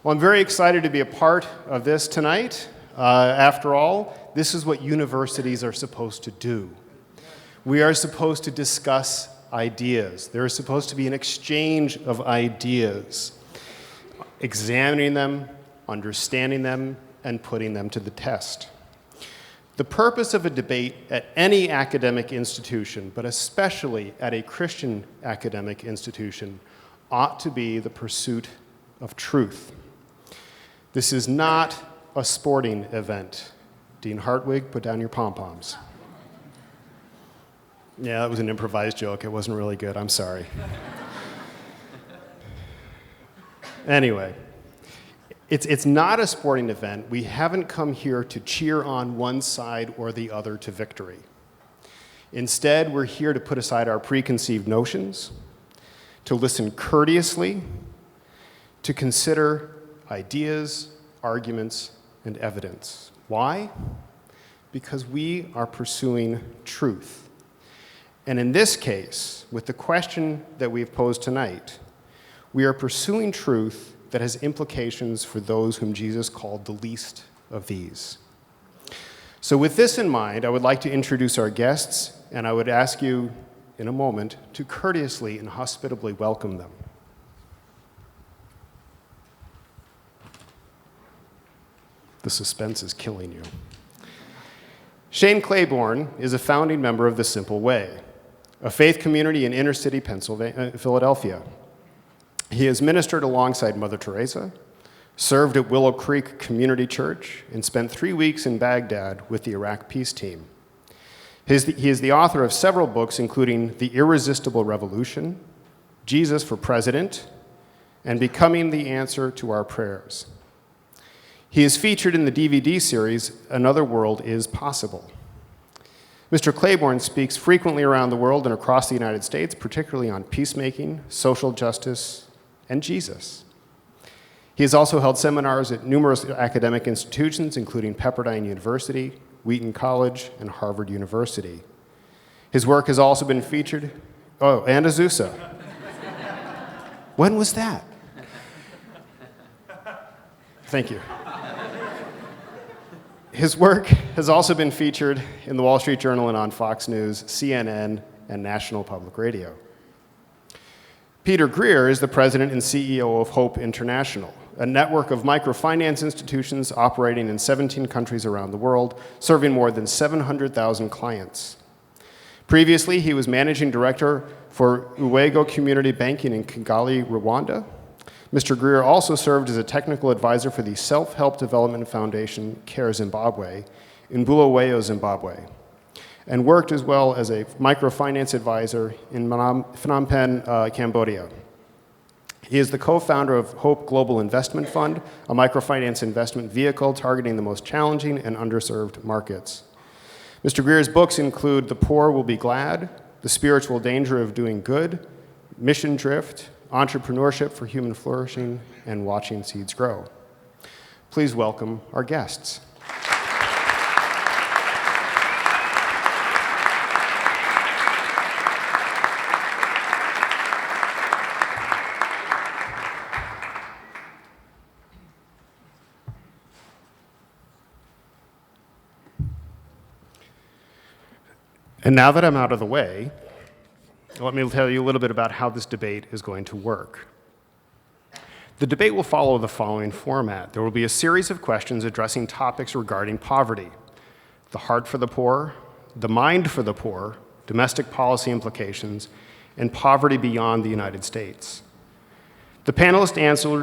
Well, I'm very excited to be a part of this tonight. After all, this is what universities are supposed to do. We are supposed to discuss ideas. There is supposed to be an exchange of ideas, examining them, understanding them, and putting them to the test. The purpose of a debate at any academic institution, but especially at a Christian academic institution, ought to be the pursuit of truth. This is not a sporting event. Dean Hartwig, put down your pom-poms. Yeah, that was an improvised joke. It wasn't really good. I'm sorry. Anyway, it's not a sporting event. We haven't come here to cheer on one side or the other to victory. Instead, we're here to put aside our preconceived notions, to listen courteously, to consider ideas, arguments, and evidence. Why? Because we are pursuing truth. And in this case, with the question that we've posed tonight, we are pursuing truth that has implications for those whom Jesus called the least of these. So with this in mind, I would like to introduce our guests, and I would ask you in a moment to courteously and hospitably welcome them. The suspense is killing you. Shane Claiborne is a founding member of The Simple Way, a faith community in inner-city Philadelphia. He has ministered alongside Mother Teresa, served at Willow Creek Community Church, and spent 3 weeks in Baghdad with the Iraq Peace Team. He is the author of several books, including The Irresistible Revolution, Jesus for President, and Becoming the Answer to Our Prayers. He is featured in the DVD series, Another World is Possible. Mr. Claiborne speaks frequently around the world and across the United States, particularly on peacemaking, social justice, and Jesus. He has also held seminars at numerous academic institutions, including Pepperdine University, Wheaton College, and Harvard University. His work has also been featured, and Azusa. When was that? Thank you. His work has also been featured in the Wall Street Journal and on Fox News, CNN, and National Public Radio. Peter Greer is the president and CEO of Hope International, a network of microfinance institutions operating in 17 countries around the world, serving more than 700,000 clients. Previously, he was managing director for Uwego Community Banking in Kigali, Rwanda. Mr. Greer also served as a technical advisor for the Self-Help Development Foundation CARE Zimbabwe in Bulawayo, Zimbabwe, and worked as well as a microfinance advisor in Phnom Penh, Cambodia. He is the co-founder of Hope Global Investment Fund, a microfinance investment vehicle targeting the most challenging and underserved markets. Mr. Greer's books include The Poor Will Be Glad, The Spiritual Danger of Doing Good, Mission Drift, Entrepreneurship for Human Flourishing, and Watching Seeds Grow. Please welcome our guests. And now that I'm out of the way, let me tell you a little bit about how this debate is going to work. The debate will follow the following format. There will be a series of questions addressing topics regarding poverty, the heart for the poor, the mind for the poor, domestic policy implications, and poverty beyond the United States. The panelist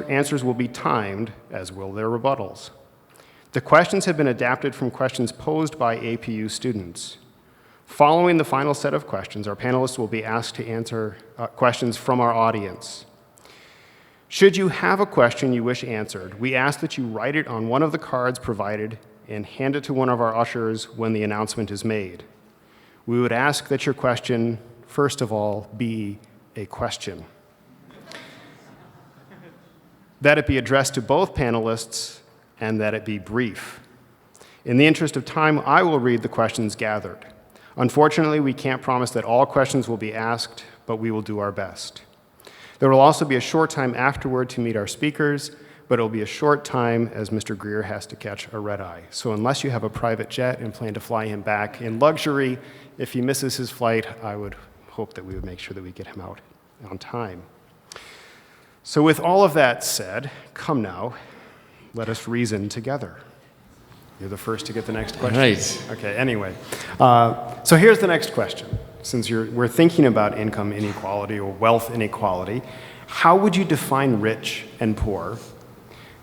answers will be timed, as will their rebuttals. The questions have been adapted from questions posed by APU students. Following the final set of questions, our panelists will be asked to answer questions from our audience. Should you have a question you wish answered, we ask that you write it on one of the cards provided and hand it to one of our ushers when the announcement is made. We would ask that your question, first of all, be a question. That it be addressed to both panelists and that it be brief. In the interest of time, I will read the questions gathered. Unfortunately, we can't promise that all questions will be asked, but we will do our best. There will also be a short time afterward to meet our speakers, but it'll be a short time as Mr. Greer has to catch a red eye. So unless you have a private jet and plan to fly him back in luxury, if he misses his flight, I would hope that we would make sure that we get him out on time. So with all of that said, come now, let us reason together. You're the first to get the next question. Right. Okay, anyway. So here's the next question. Since we're thinking about income inequality or wealth inequality, how would you define rich and poor?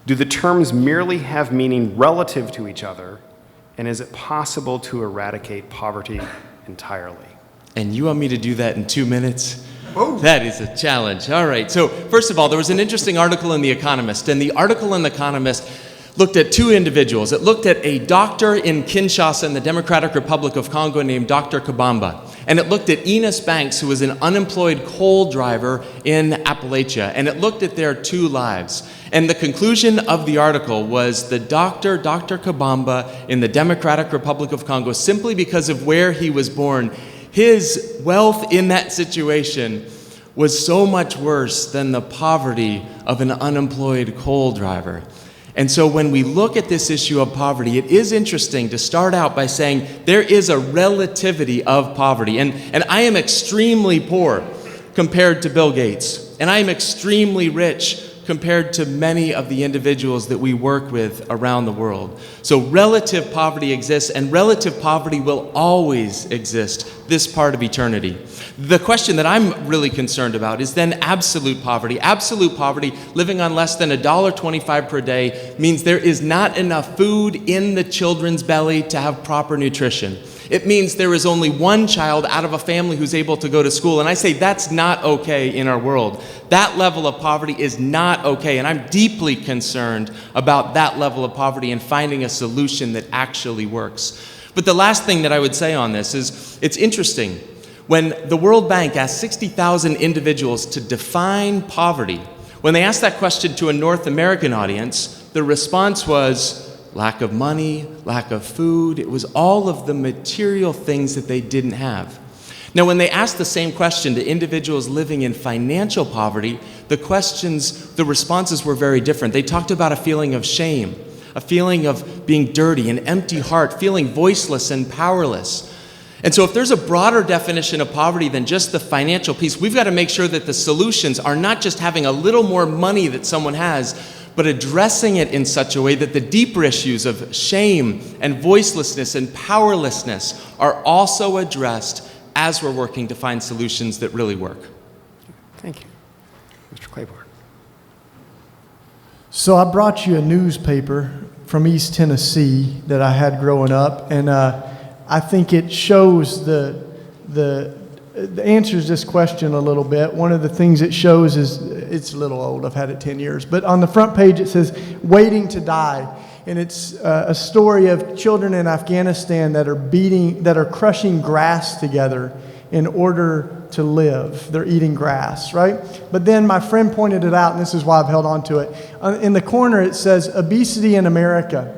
Do the terms merely have meaning relative to each other? And is it possible to eradicate poverty entirely? And you want me to do that in 2 minutes? Oh. That is a challenge. All right. So first of all, there was an interesting article in The Economist, and the article in The Economist looked at two individuals. It looked at a doctor in Kinshasa in the Democratic Republic of Congo named Dr. Kabamba. And it looked at Enos Banks, who was an unemployed coal driver in Appalachia. And it looked at their two lives. And the conclusion of the article was the Dr. Kabamba in the Democratic Republic of Congo, simply because of where he was born, his wealth in that situation was so much worse than the poverty of an unemployed coal driver. And so when we look at this issue of poverty, it is interesting to start out by saying there is a relativity of poverty. And I am extremely poor compared to Bill Gates. And I am extremely rich compared to many of the individuals that we work with around the world. So relative poverty exists, and relative poverty will always exist this part of eternity. The question that I'm really concerned about is then absolute poverty. Absolute poverty, living on less than $1.25 per day, means there is not enough food in the children's belly to have proper nutrition. It means there is only one child out of a family who's able to go to school. And I say that's not okay in our world. That level of poverty is not okay. And I'm deeply concerned about that level of poverty and finding a solution that actually works. But the last thing that I would say on this is it's interesting. When the World Bank asked 60,000 individuals to define poverty, when they asked that question to a North American audience, the response was lack of money, lack of food. It was all of the material things that they didn't have. Now, when they asked the same question to individuals living in financial poverty, the responses were very different. They talked about a feeling of shame, a feeling of being dirty, an empty heart, feeling voiceless and powerless. And so if there's a broader definition of poverty than just the financial piece, we've got to make sure that the solutions are not just having a little more money that someone has, but addressing it in such a way that the deeper issues of shame and voicelessness and powerlessness are also addressed as we're working to find solutions that really work. Thank you. Mr. Claiborne. So I brought you a newspaper from East Tennessee that I had growing up, and I think it shows the answers this question a little bit. One of the things it shows is, it's a little old, I've had it 10 years, but on the front page it says, "Waiting to Die." And it's a story of children in Afghanistan that are crushing grass together in order to live. They're eating grass, right? But then my friend pointed it out, and this is why I've held on to it. In the corner it says, "Obesity in America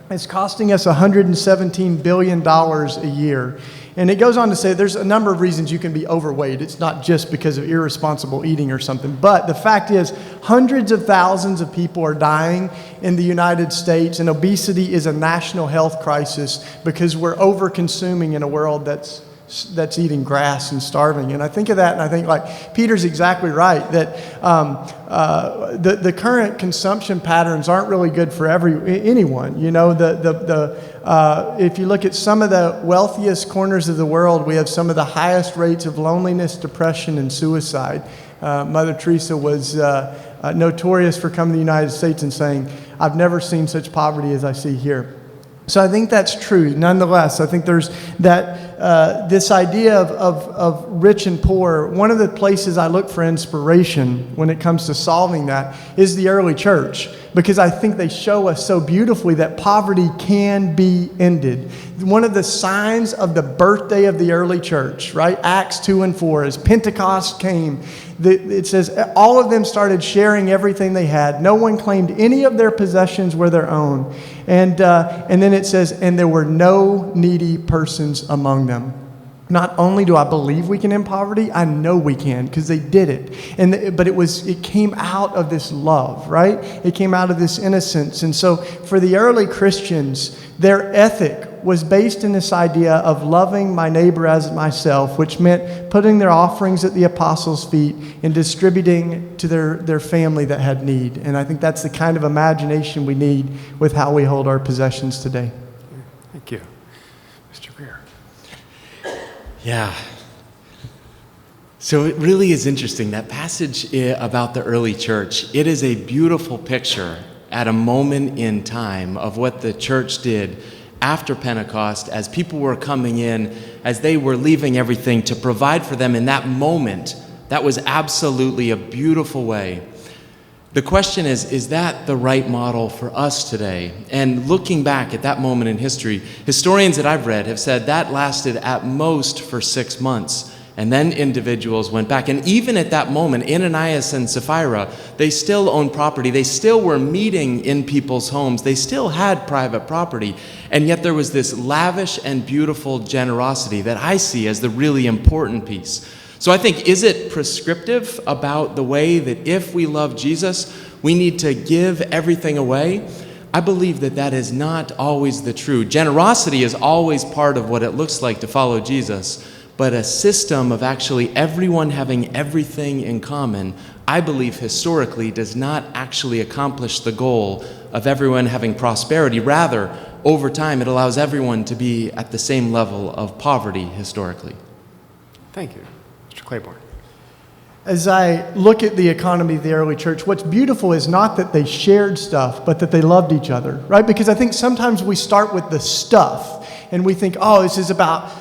is costing us $117 billion a year." And it goes on to say there's a number of reasons you can be overweight. It's not just because of irresponsible eating or something. But the fact is, hundreds of thousands of people are dying in the United States, and obesity is a national health crisis because we're over-consuming in a world that's eating grass and starving. And I think of that, and I think, like, Peter's exactly right, that the current consumption patterns aren't really good for anyone. You know, if you look at some of the wealthiest corners of the world, we have some of the highest rates of loneliness, depression, and suicide. Mother Teresa was notorious for coming to the United States and saying, "I've never seen such poverty as I see here." So I think that's true. Nonetheless, I think there's this idea of rich and poor. One of the places I look for inspiration when it comes to solving that is the early church, because I think they show us so beautifully that poverty can be ended. One of the signs of the birthday of the early church, right? Acts 2 and 4, as Pentecost came, it says all of them started sharing everything they had. No one claimed any of their possessions were their own. And then it says, and there were no needy persons among them. Not only do I believe we can end poverty, I know we can because they did it. But it came out of this love, right? It came out of this innocence. And so for the early Christians, their ethic was based in this idea of loving my neighbor as myself, which meant putting their offerings at the apostles' feet and distributing to their family that had need. And I think that's the kind of imagination we need with how we hold our possessions today. Thank you. Mr. Greer. Yeah. So it really is interesting. That passage about the early church, it is a beautiful picture at a moment in time of what the church did after Pentecost, as people were coming in, as they were leaving everything to provide for them in that moment. That was absolutely a beautiful way. The question is that the right model for us today? And looking back at that moment in history, historians that I've read have said that lasted at most for 6 months. And then individuals went back. And even at that moment, Ananias and Sapphira, they still owned property. They still were meeting in people's homes. They still had private property. And yet there was this lavish and beautiful generosity that I see as the really important piece. So I think, is it prescriptive about the way that if we love Jesus, we need to give everything away? I believe that is not always the true. Generosity is always part of what it looks like to follow Jesus. But a system of actually everyone having everything in common, I believe historically does not actually accomplish the goal of everyone having prosperity. Rather, over time, it allows everyone to be at the same level of poverty historically. Thank you. Mr. Claiborne. As I look at the economy of the early church, what's beautiful is not that they shared stuff, but that they loved each other, right? Because I think sometimes we start with the stuff and we think, oh, this is about,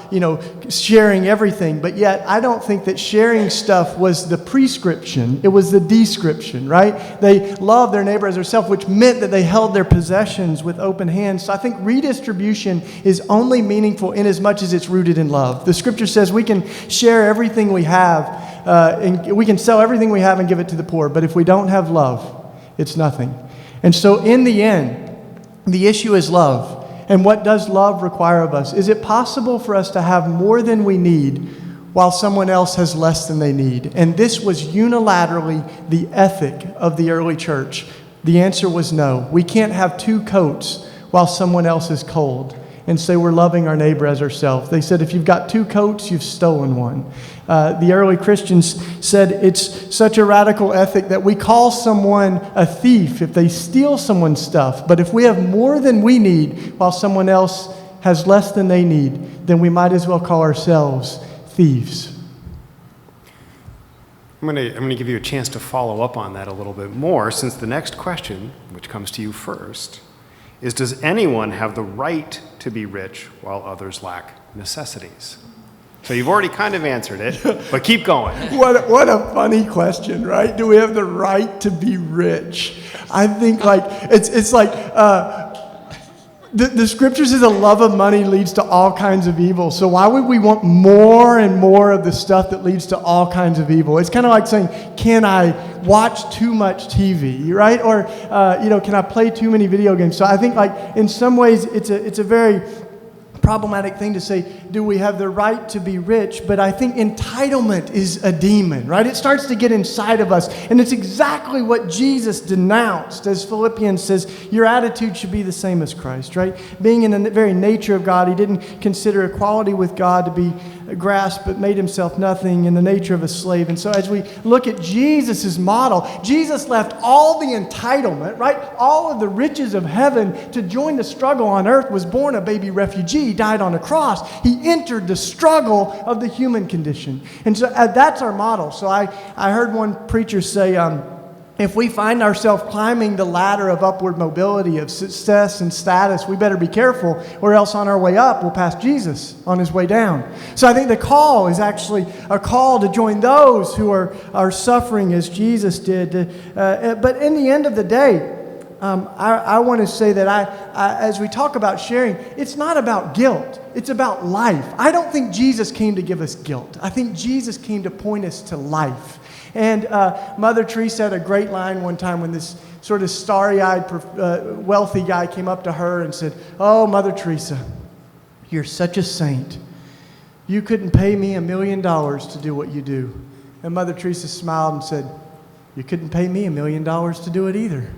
sharing everything. But yet, I don't think that sharing stuff was the prescription. It was the description, right? They loved their neighbor as themselves, which meant that they held their possessions with open hands. So I think redistribution is only meaningful in as much as it's rooted in love. The scripture says we can share everything we have, and we can sell everything we have and give it to the poor. But if we don't have love, it's nothing. And so in the end, the issue is love. And what does love require of us? Is it possible for us to have more than we need while someone else has less than they need? And this was unilaterally the ethic of the early church. The answer was no. We can't have 2 coats while someone else is cold and say we're loving our neighbor as ourselves. They said if you've got 2 coats, you've stolen one. The early Christians said it's such a radical ethic that we call someone a thief if they steal someone's stuff. But if we have more than we need while someone else has less than they need, then we might as well call ourselves thieves. I'm going to give you a chance to follow up on that a little bit more, since the next question, which comes to you first, is does anyone have the right to be rich while others lack necessities? So you've already kind of answered it, but keep going. What a funny question, right? Do we have the right to be rich? I think it's like the scripture says the love of money leads to all kinds of evil. So why would we want more and more of the stuff that leads to all kinds of evil? It's kind of like saying, can I watch too much TV, right? Or can I play too many video games? So I think in some ways it's a very problematic thing to say, do we have the right to be rich? But I think entitlement is a demon, right? It starts to get inside of us. And it's exactly what Jesus denounced. As Philippians says, your attitude should be the same as Christ, right? Being in the very nature of God, he didn't consider equality with God to be grasped, but made himself nothing in the nature of a slave. And so as we look at Jesus' model, Jesus left all the entitlement, right? All of the riches of heaven to join the struggle on earth, was born a baby refugee, died on a cross. He entered the struggle of the human condition. And so that's our model. So I heard one preacher say, if we find ourselves climbing the ladder of upward mobility, of success and status, we better be careful, or else on our way up, we'll pass Jesus on his way down. So I think the call is actually a call to join those who are suffering as Jesus did. But in the end of the day, I want to say that as we talk about sharing, it's not about guilt. It's about life. I don't think Jesus came to give us guilt. I think Jesus came to point us to life. And Mother Teresa had a great line one time when this sort of starry-eyed, wealthy guy came up to her and said, "Oh, Mother Teresa, you're such a saint. You couldn't pay me $1 million to do what you do. And Mother Teresa smiled and said, you couldn't pay me $1 million to do it either.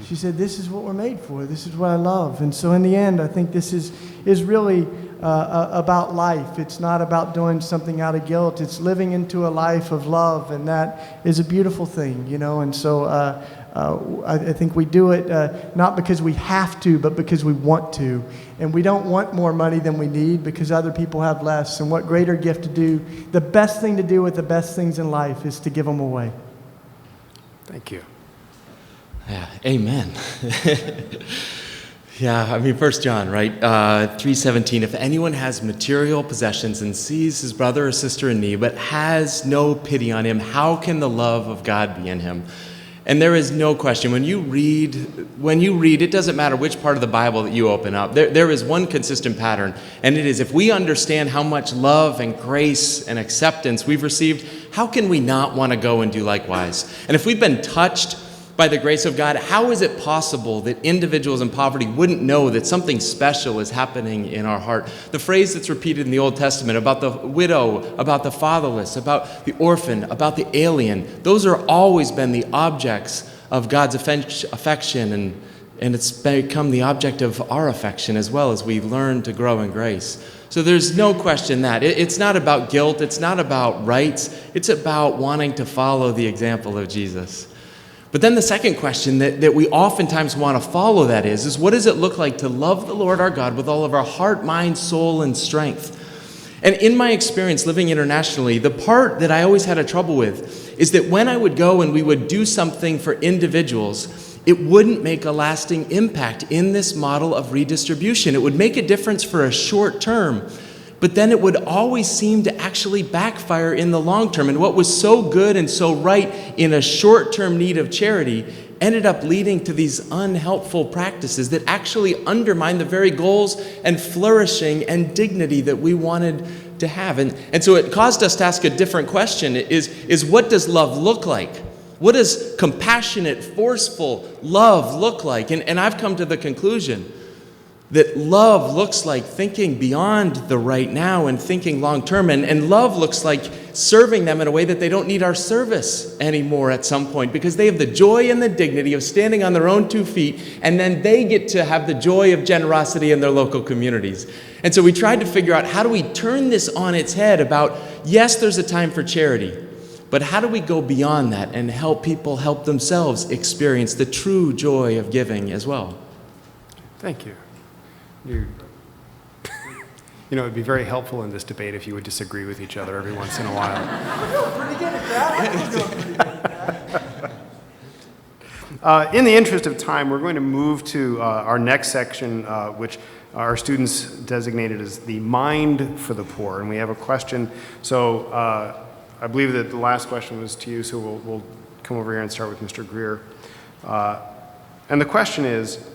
She said, this is what we're made for. This is what I love. And so in the end, I think this is really about life. It's not about doing something out of guilt. It's living into a life of love, and that is a beautiful thing, you know. And so I think we do it not because we have to, but because we want to. And we don't want more money than we need because other people have less. And what greater gift to do, the best thing to do with the best things in life is to give them away. Thank you. Yeah, amen. Yeah, I mean, 1 John, right? 3:17, if anyone has material possessions and sees his brother or sister in need, but has no pity on him, how can the love of God be in him? And there is no question, when you read, it doesn't matter which part of the Bible that you open up, there is one consistent pattern, and it is if we understand how much love and grace and acceptance we've received, how can we not want to go and do likewise? And if we've been touched by the grace of God, how is it possible that individuals in poverty wouldn't know that something special is happening in our heart? The phrase that's repeated in the Old Testament about the widow, about the fatherless, about the orphan, about the alien, those are always been the objects of God's affection, and it's become the object of our affection as well as we learn to grow in grace. So there's no question that. It's not about guilt, it's not about rights, it's about wanting to follow the example of Jesus. But then the second question that we oftentimes want to follow that is what does it look like to love the Lord our God with all of our heart, mind, soul, and strength? And in my experience living internationally, the part that I always had a trouble with is that when I would go and we would do something for individuals, it wouldn't make a lasting impact in this model of redistribution. It would make a difference for a short term, but then it would always seem to actually backfire in the long term. And what was so good and so right in a short-term need of charity ended up leading to these unhelpful practices that actually undermine the very goals and flourishing and dignity that we wanted to have. And so it caused us to ask a different question, is what does love look like? What does compassionate, forceful love look like? And I've come to the conclusion that love looks like thinking beyond the right now and thinking long term. And love looks like serving them in a way that they don't need our service anymore at some point because they have the joy and the dignity of standing on their own 2 feet, and then they get to have the joy of generosity in their local communities. And so we tried to figure out how do we turn this on its head about, yes, there's a time for charity, but how do we go beyond that and help people help themselves experience the true joy of giving as well? Thank you. You know, it would be very helpful in this debate if you would disagree with each other every once in a while. We're doing pretty good at that. In the interest of time, we're going to move to our next section, which our students designated as the Mind for the Poor. And we have a question. So I believe that the last question was to you, so we'll come over here and start with Mr. Greer. And the question is,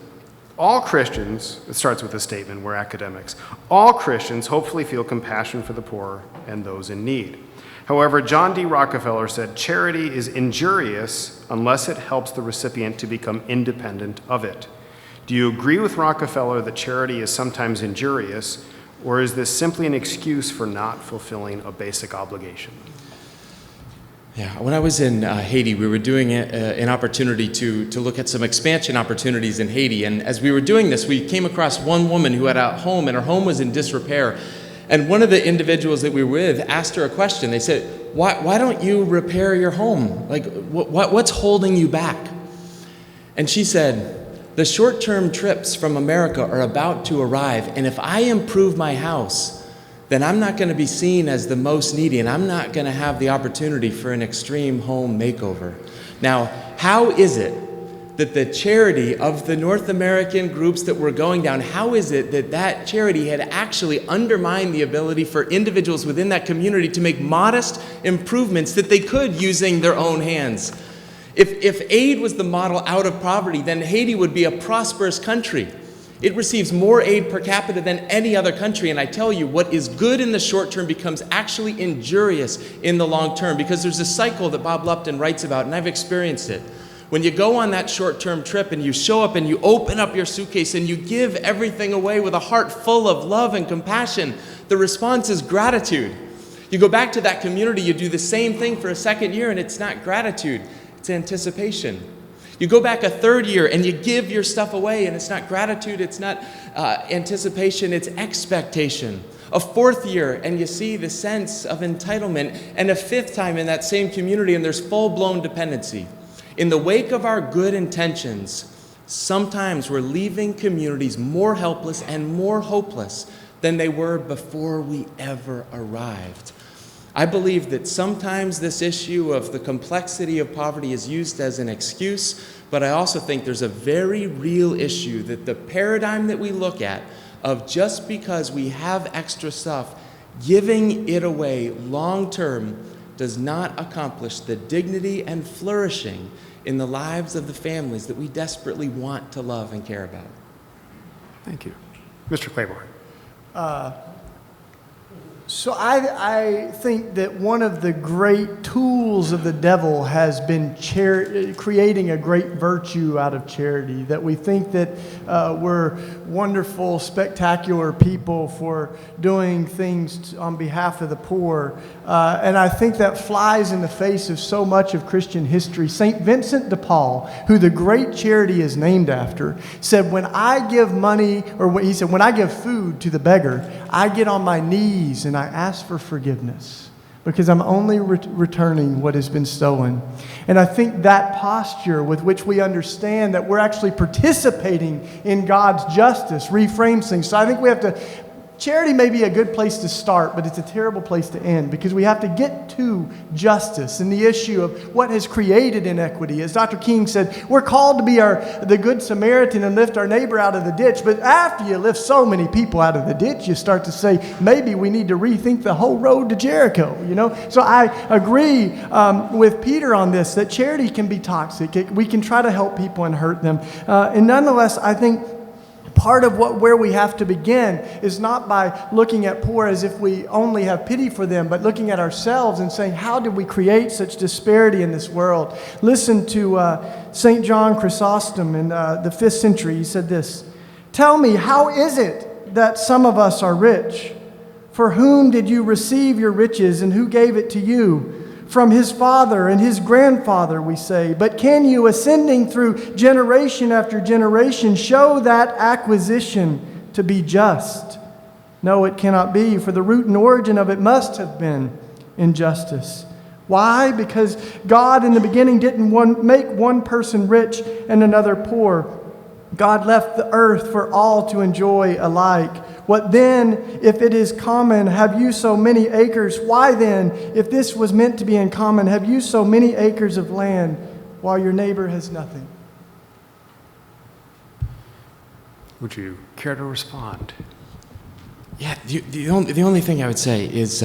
all Christians, it starts with a statement, we're academics, all Christians hopefully feel compassion for the poor and those in need. However, John D. Rockefeller said charity is injurious unless it helps the recipient to become independent of it. Do you agree with Rockefeller that charity is sometimes injurious, or is this simply an excuse for not fulfilling a basic obligation? Yeah, when I was in Haiti, we were doing an opportunity to look at some expansion opportunities in Haiti. And as we were doing this, we came across one woman who had a home, and her home was in disrepair. And one of the individuals that we were with asked her a question. They said, why don't you repair your home? Like, what's holding you back? And she said, the short-term trips from America are about to arrive, and if I improve my house, then I'm not going to be seen as the most needy, and I'm not going to have the opportunity for an extreme home makeover. Now, how is it that the charity of the North American groups that were going down, how is it that that charity had actually undermined the ability for individuals within that community to make modest improvements that they could using their own hands? If aid was the model out of poverty, then Haiti would be a prosperous country. It receives more aid per capita than any other country, and I tell you, what is good in the short term becomes actually injurious in the long term, because there's a cycle that Bob Lupton writes about, and I've experienced it, When you go on that short-term trip and you show up and you open up your suitcase and you give everything away with a heart full of love and compassion, the response is gratitude. You go back to that community, you do the same thing for a second year, and it's not gratitude, it's anticipation. You go back a third year and you give your stuff away, and it's not gratitude, it's not anticipation, it's expectation. A fourth year, and you see the sense of entitlement, and a fifth time in that same community, and there's full-blown dependency. In the wake of our good intentions, sometimes we're leaving communities more helpless and more hopeless than they were before we ever arrived. I believe that sometimes this issue of the complexity of poverty is used as an excuse, but I also think there's a very real issue that the paradigm that we look at of just because we have extra stuff, giving it away long-term does not accomplish the dignity and flourishing in the lives of the families that we desperately want to love and care about. Thank you. Mr. Claiborne. So I think that one of the great tools of the devil has been creating a great virtue out of charity, that we think that we're wonderful, spectacular people for doing things on behalf of the poor. And I think that flies in the face of so much of Christian history. St. Vincent de Paul, who the great charity is named after, said, when I give money, or he said, when I give food to the beggar, I get on my knees and I ask for forgiveness because I'm only returning what has been stolen. And I think that posture with which we understand that we're actually participating in God's justice reframes things. So I think we have to, charity may be a good place to start, but it's a terrible place to end because we have to get to justice and the issue of what has created inequity. As Dr. King said, we're called to be the good Samaritan and lift our neighbor out of the ditch. But after you lift so many people out of the ditch, you start to say, maybe we need to rethink the whole road to Jericho, you know? So I agree with Peter on this, that charity can be toxic. We can try to help people and hurt them. And nonetheless, I think part of where we have to begin is not by looking at poor as if we only have pity for them, but looking at ourselves and saying, how did we create such disparity in this world? Listen to St. John Chrysostom in the 5th century. He said this, "Tell me, how is it that some of us are rich? For whom did you receive your riches, and who gave it to you? From his father and his grandfather, we say. But can you, ascending through generation after generation, show that acquisition to be just? No, it cannot be, for the root and origin of it must have been injustice." Why? Because God in the beginning didn't make one person rich and another poor. God left the earth for all to enjoy alike. What then, if it is common, have you so many acres? Why then, if this was meant to be in common, have you so many acres of land while your neighbor has nothing? Would you care to respond? Yeah, the only thing I would say is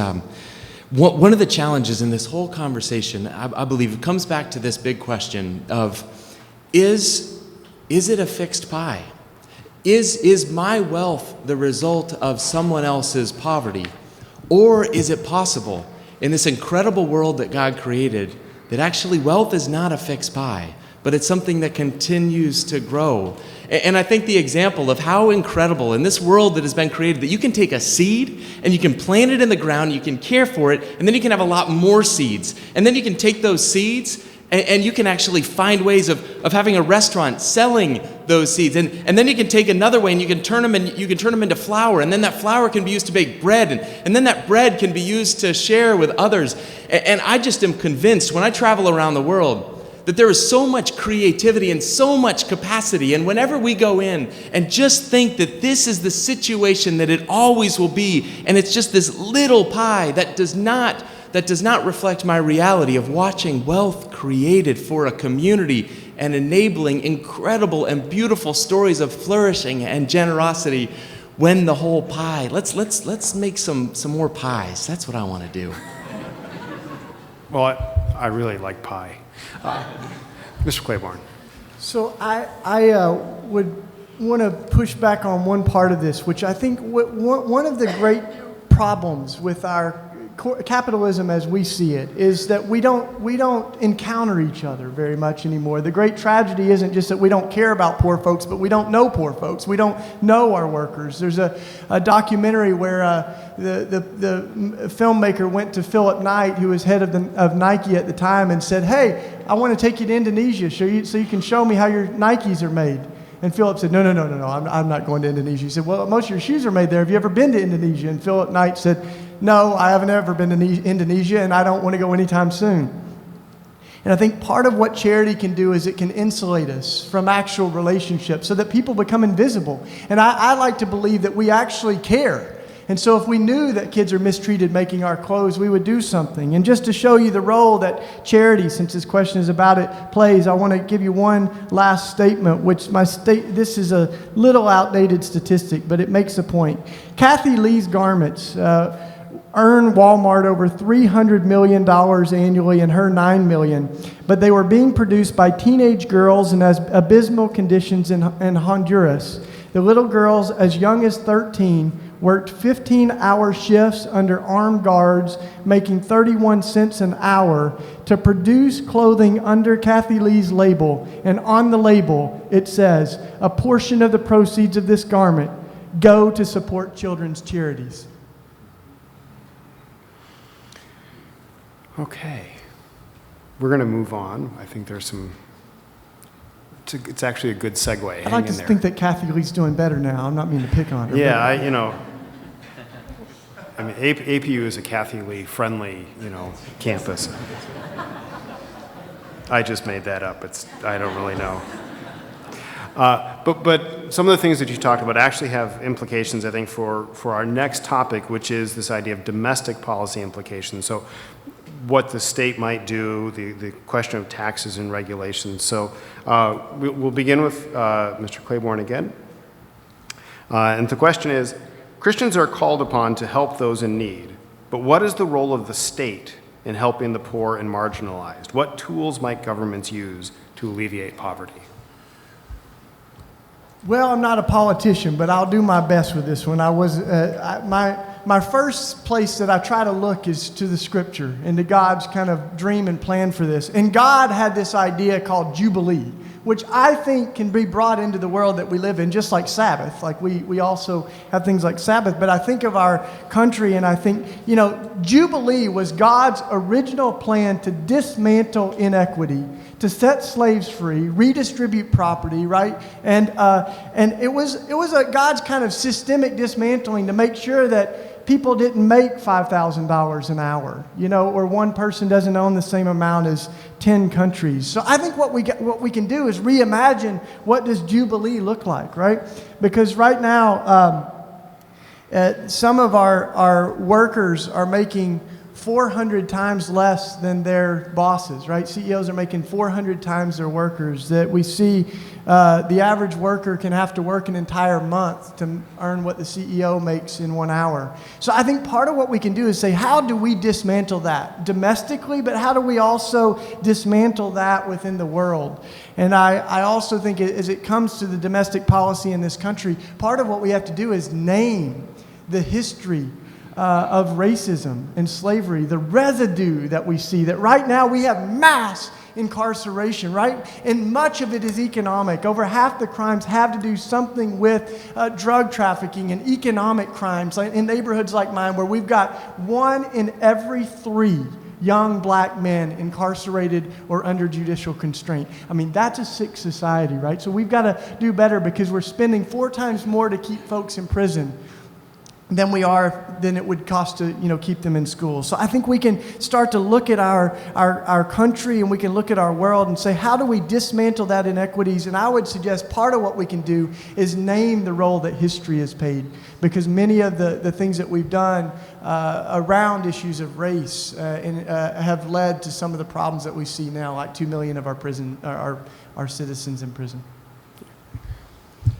one of the challenges in this whole conversation, I believe, it comes back to this big question of, is it a fixed pie? Is my wealth the result of someone else's poverty? Or is it possible in this incredible world that God created that actually wealth is not a fixed pie, but it's something that continues to grow? And I think the example of how incredible in this world that has been created that you can take a seed and you can plant it in the ground, you can care for it, and then you can have a lot more seeds. And then you can take those seeds and you can actually find ways of having a restaurant selling those seeds. And then you can take another way and you can turn them into flour. And then that flour can be used to bake bread. And then that bread can be used to share with others. And I just am convinced when I travel around the world that there is so much creativity and so much capacity. And whenever we go in and just think that this is the situation that it always will be, and it's just this little pie that does not reflect my reality of watching wealth created for a community and enabling incredible and beautiful stories of flourishing and generosity when the whole pie. Let's make some more pies. That's what I want to do. Well, I really like pie. Mr. Claiborne. So I would want to push back on one part of this, which I think one of the great problems with our capitalism as we see it is that we don't encounter each other very much anymore. The great tragedy isn't just that we don't care about poor folks, but we don't know poor folks. We don't know our workers. There's a documentary where the filmmaker went to Philip Knight, who was head of Nike at the time, and said, "Hey, I want to take you to Indonesia so you can show me how your Nikes are made." And Philip said, no, I'm not going to Indonesia. He said, well, most of your shoes are made there. Have you ever been to Indonesia? And Philip Knight said, no, I haven't ever been to Indonesia, and I don't want to go anytime soon. And I think part of what charity can do is it can insulate us from actual relationships so that people become invisible. And I like to believe that we actually care. And so if we knew that kids are mistreated making our clothes, we would do something. And just to show you the role that charity, since this question is about it, plays, I want to give you one last statement, which this is a little outdated statistic, but it makes a point. Kathy Lee's garments earn Walmart over $300 million annually and her $9 million, but they were being produced by teenage girls in abysmal conditions in Honduras. The little girls as young as 13 worked 15-hour shifts under armed guards, making 31 cents an hour to produce clothing under Kathy Lee's label. And on the label, it says, a portion of the proceeds of this garment go to support children's charities. Okay. We're going to move on. I think there's some... It's actually a good segue. I'd like to think that Kathy Lee's doing better now. I'm not meaning to pick on her. Yeah, I mean, APU is a Kathy Lee friendly, campus. I just made that up. I don't really know. But some of the things that you talked about actually have implications, I think, for our next topic, which is this idea of domestic policy implications. So what the state might do, the question of taxes and regulations. So we'll begin with Mr. Claiborne again. And the question is, Christians are called upon to help those in need, but what is the role of the state in helping the poor and marginalized? What tools might governments use to alleviate poverty? Well, I'm not a politician, but I'll do my best with this one. My first place that I try to look is to the Scripture and to God's kind of dream and plan for this. And God had this idea called Jubilee, which I think can be brought into the world that we live in, just like Sabbath. Like we also have things like Sabbath. But I think of our country and I think, Jubilee was God's original plan to dismantle inequity, to set slaves free, redistribute property, right? And it was God's kind of systemic dismantling to make sure that people didn't make $5,000 an hour, or one person doesn't own the same amount as 10 countries. So I think what we can do is reimagine what does Jubilee look like, right? Because right now, some of our workers are making 400 times less than their bosses, right? CEOs are making 400 times their workers. That we see the average worker can have to work an entire month to earn what the CEO makes in 1 hour. So I think part of what we can do is say, how do we dismantle that domestically, but how do we also dismantle that within the world? And I also think as it comes to the domestic policy in this country, part of what we have to do is name the history of racism and slavery, the residue that we see, that right now we have mass incarceration, right? And much of it is economic. Over half the crimes have to do something with drug trafficking and economic crimes in neighborhoods like mine, where we've got 1 in every 3 young black men incarcerated or under judicial constraint. I mean, that's a sick society, right? So we've got to do better because we're spending 4 times more to keep folks in prison than it would cost to keep them in school. So I think we can start to look at our country and we can look at our world and say, how do we dismantle that inequities? And I would suggest part of what we can do is name the role that history has played, because many of the things that we've done around issues of race have led to some of the problems that we see now, like 2 million of our citizens in prison.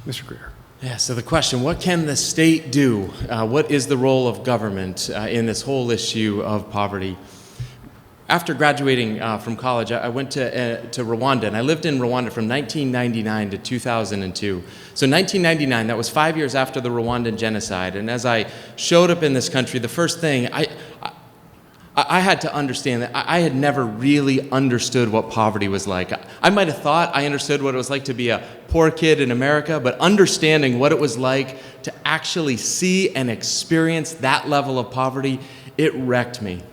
Mr. Greer. Yeah, so the question, what can the state do? What is the role of government in this whole issue of poverty? After graduating from college, I went to Rwanda, and I lived in Rwanda from 1999 to 2002. So 1999, that was 5 years after the Rwandan genocide. And as I showed up in this country, the first thing, I had to understand that I had never really understood what poverty was like. I might have thought I understood what it was like to be a poor kid in America, but understanding what it was like to actually see and experience that level of poverty, it wrecked me.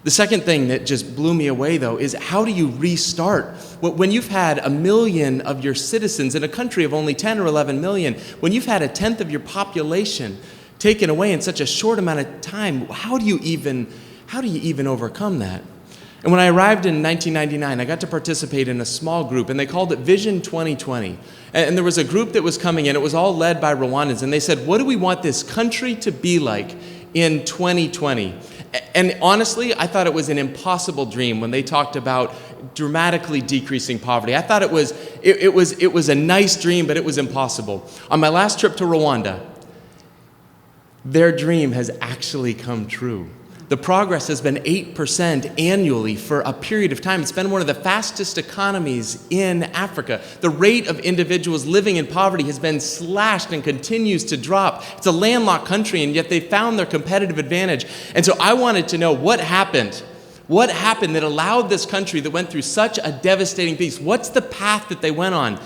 The second thing that just blew me away, though, is how do you restart? When you've had 1 million of your citizens in a country of only 10 or 11 million, when you've had 1/10 of your population taken away in such a short amount of time, how do you even overcome that? And when I arrived in 1999, I got to participate in a small group, and they called it Vision 2020. And there was a group that was coming in. It was all led by Rwandans, and they said, what do we want this country to be like in 2020? And honestly, I thought it was an impossible dream when they talked about dramatically decreasing poverty. I thought it was a nice dream, but it was impossible. On my last trip to Rwanda, their dream has actually come true. The progress has been 8% annually for a period of time. It's been one of the fastest economies in Africa. The rate of individuals living in poverty has been slashed and continues to drop. It's a landlocked country, and yet they found their competitive advantage. And so I wanted to know what happened. What happened that allowed this country that went through such a devastating piece? What's the path that they went on?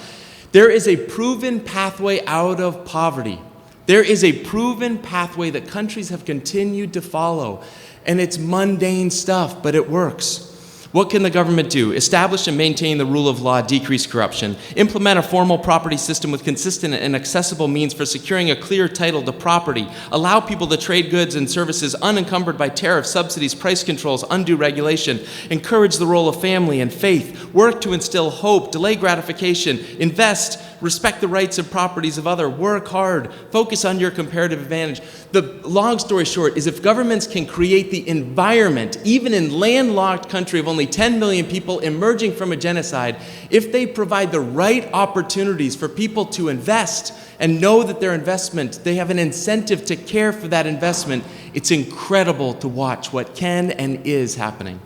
There is a proven pathway out of poverty. There is a proven pathway that countries have continued to follow. And it's mundane stuff, but it works. What can the government do? Establish and maintain the rule of law, decrease corruption. Implement a formal property system with consistent and accessible means for securing a clear title to property. Allow people to trade goods and services unencumbered by tariffs, subsidies, price controls, undue regulation. Encourage the role of family and faith. Work to instill hope, delay gratification. Invest, respect the rights and properties of others. Work hard. Focus on your comparative advantage. The long story short is if governments can create the environment, even in landlocked country of only 10 million people emerging from a genocide, if they provide the right opportunities for people to invest and know that their investment, they have an incentive to care for that investment, it's incredible to watch what can and is happening.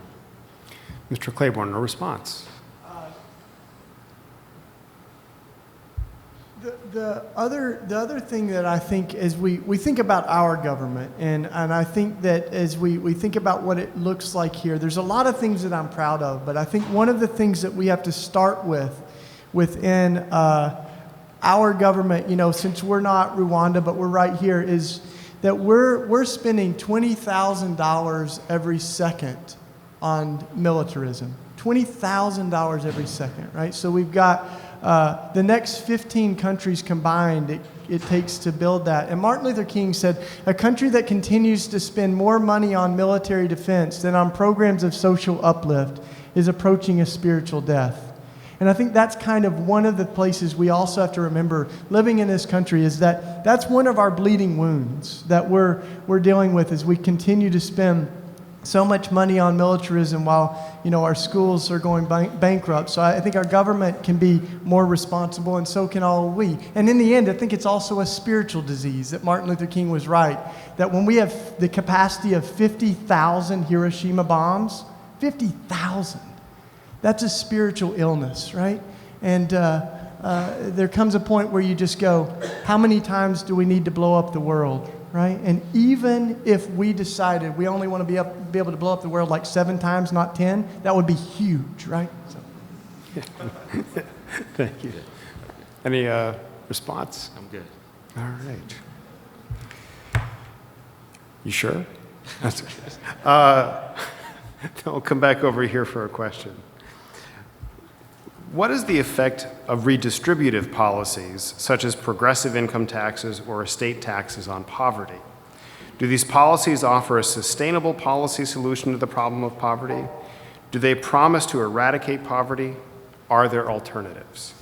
Mr. Claiborne, a response. The other thing that I think is we think about our government, and I think that as we think about what it looks like here, there's a lot of things that I'm proud of, but I think one of the things that we have to start with within our government, since we're not Rwanda, but we're right here, is that we're spending $20,000 every second on militarism. $20,000 every second, right? So we've got the next 15 countries combined, it takes to build that. And Martin Luther King said, a country that continues to spend more money on military defense than on programs of social uplift is approaching a spiritual death. And I think that's kind of one of the places we also have to remember living in this country is that that's one of our bleeding wounds that we're dealing with as we continue to spend so much money on militarism while our schools are going bankrupt. So I think our government can be more responsible, and so can all we. And in the end, I think it's also a spiritual disease that Martin Luther King was right, that when we have the capacity of 50,000 Hiroshima bombs, 50,000, that's a spiritual illness, right? And there comes a point where you just go, how many times do we need to blow up the world? Right? And even if we decided we only want to be able to blow up the world like 7 times, not 10, that would be huge, right? So. Thank you. Any response? I'm good. All right. You sure? We'll come back over here for a question. What is the effect of redistributive policies, such as progressive income taxes or estate taxes, on poverty? Do these policies offer a sustainable policy solution to the problem of poverty? Do they promise to eradicate poverty? Are there alternatives?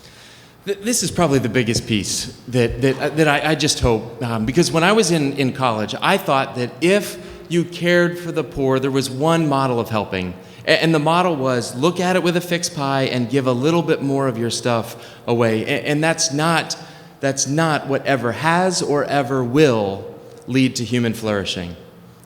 This is probably the biggest piece that I just hope, because when I was in college, I thought that if you cared for the poor, there was one model of helping. And the model was look at it with a fixed pie and give a little bit more of your stuff away. And that's not what ever has or ever will lead to human flourishing.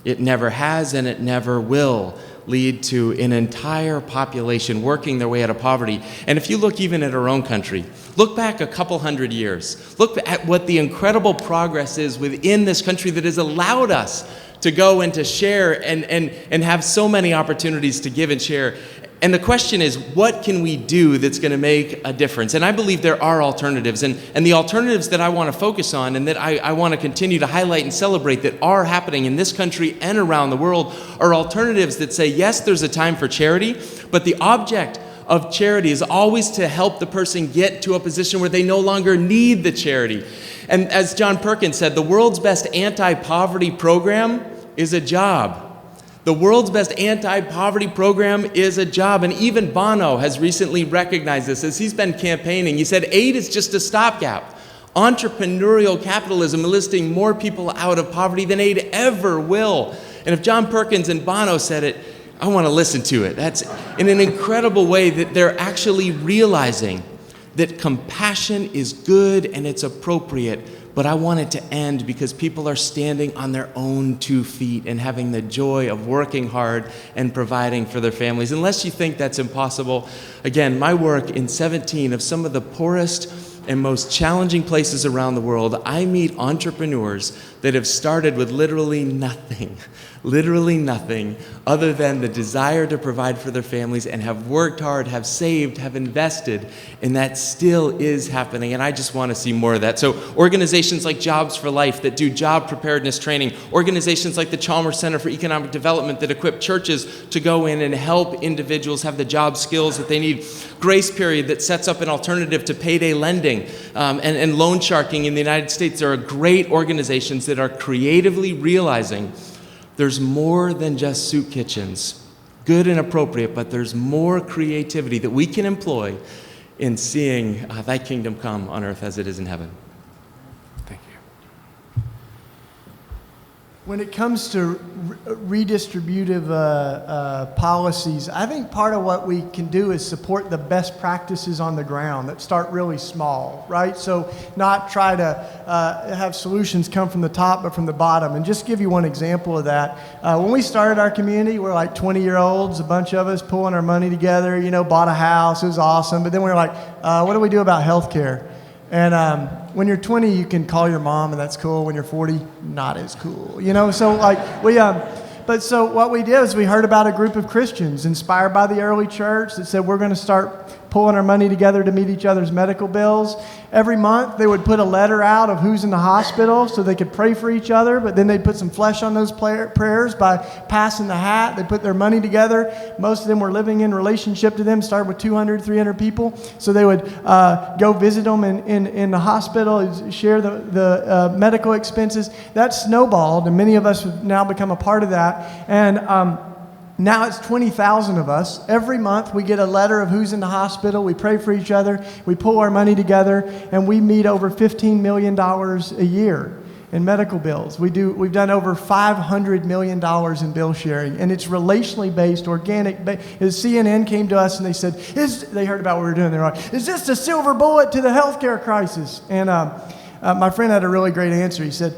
It never has and it never will lead to an entire population working their way out of poverty. And if you look even at our own country, look back a couple hundred years, look at what the incredible progress is within this country that has allowed us to go and to share and have so many opportunities to give and share. And the question is, what can we do that's going to make a difference? And I believe there are alternatives. And the alternatives that I want to focus on and that I want to continue to highlight and celebrate that are happening in this country and around the world are alternatives that say, yes, there's a time for charity, but the object of charity is always to help the person get to a position where they no longer need the charity. And as John Perkins said, the world's best anti-poverty program is a job. The world's best anti-poverty program is a job. And even Bono has recently recognized this as he's been campaigning. He said, aid is just a stopgap. Entrepreneurial capitalism enlisting more people out of poverty than aid ever will. And if John Perkins and Bono said it, I want to listen to it. That's in an incredible way that they're actually realizing that compassion is good and it's appropriate, but I want it to end because people are standing on their own 2 feet and having the joy of working hard and providing for their families. Unless you think that's impossible, again, my work in 17 of some of the poorest and most challenging places around the world, I meet entrepreneurs that have started with literally nothing other than the desire to provide for their families and have worked hard, have saved, have invested, and that still is happening. And I just want to see more of that. So organizations like Jobs for Life that do job preparedness training, organizations like the Chalmers Center for Economic Development that equip churches to go in and help individuals have the job skills that they need, Grace Period that sets up an alternative to payday lending and loan sharking in the United States. There are great organizations that are creatively realizing there's more than just soup kitchens, good and appropriate, but there's more creativity that we can employ in seeing thy kingdom come on earth as it is in heaven. Thank you. When it comes to redistributive policies, I think part of what we can do is support the best practices on the ground that start really small, right? So not try to have solutions come from the top, but from the bottom. And just give you one example of that. When we started our community, we're like 20-year-olds, a bunch of us pulling our money together, bought a house, it was awesome. But then we were like, what do we do about healthcare? And when you're 20, you can call your mom, and that's cool. When you're 40, not as cool, So so what we did is we heard about a group of Christians inspired by the early church that said we're going to start pulling our money together to meet each other's medical bills. Every month they would put a letter out of who's in the hospital so they could pray for each other, but then they'd put some flesh on those prayers by passing the hat. They put their money together. Most of them were living in relationship to them, started with 200, 300 people. So they would go visit them in the hospital, share the medical expenses. That snowballed, and many of us have now become a part of that. And now it's 20,000 of us. Every month we get a letter of who's in the hospital. We pray for each other. We pull our money together, and we meet over $15 million a year in medical bills. We've done over $500 million in bill sharing, and it's relationally based, organic. As CNN came to us and they said, they heard about what we were doing. They're like, is this the silver bullet to the healthcare crisis? And my friend had a really great answer. He said,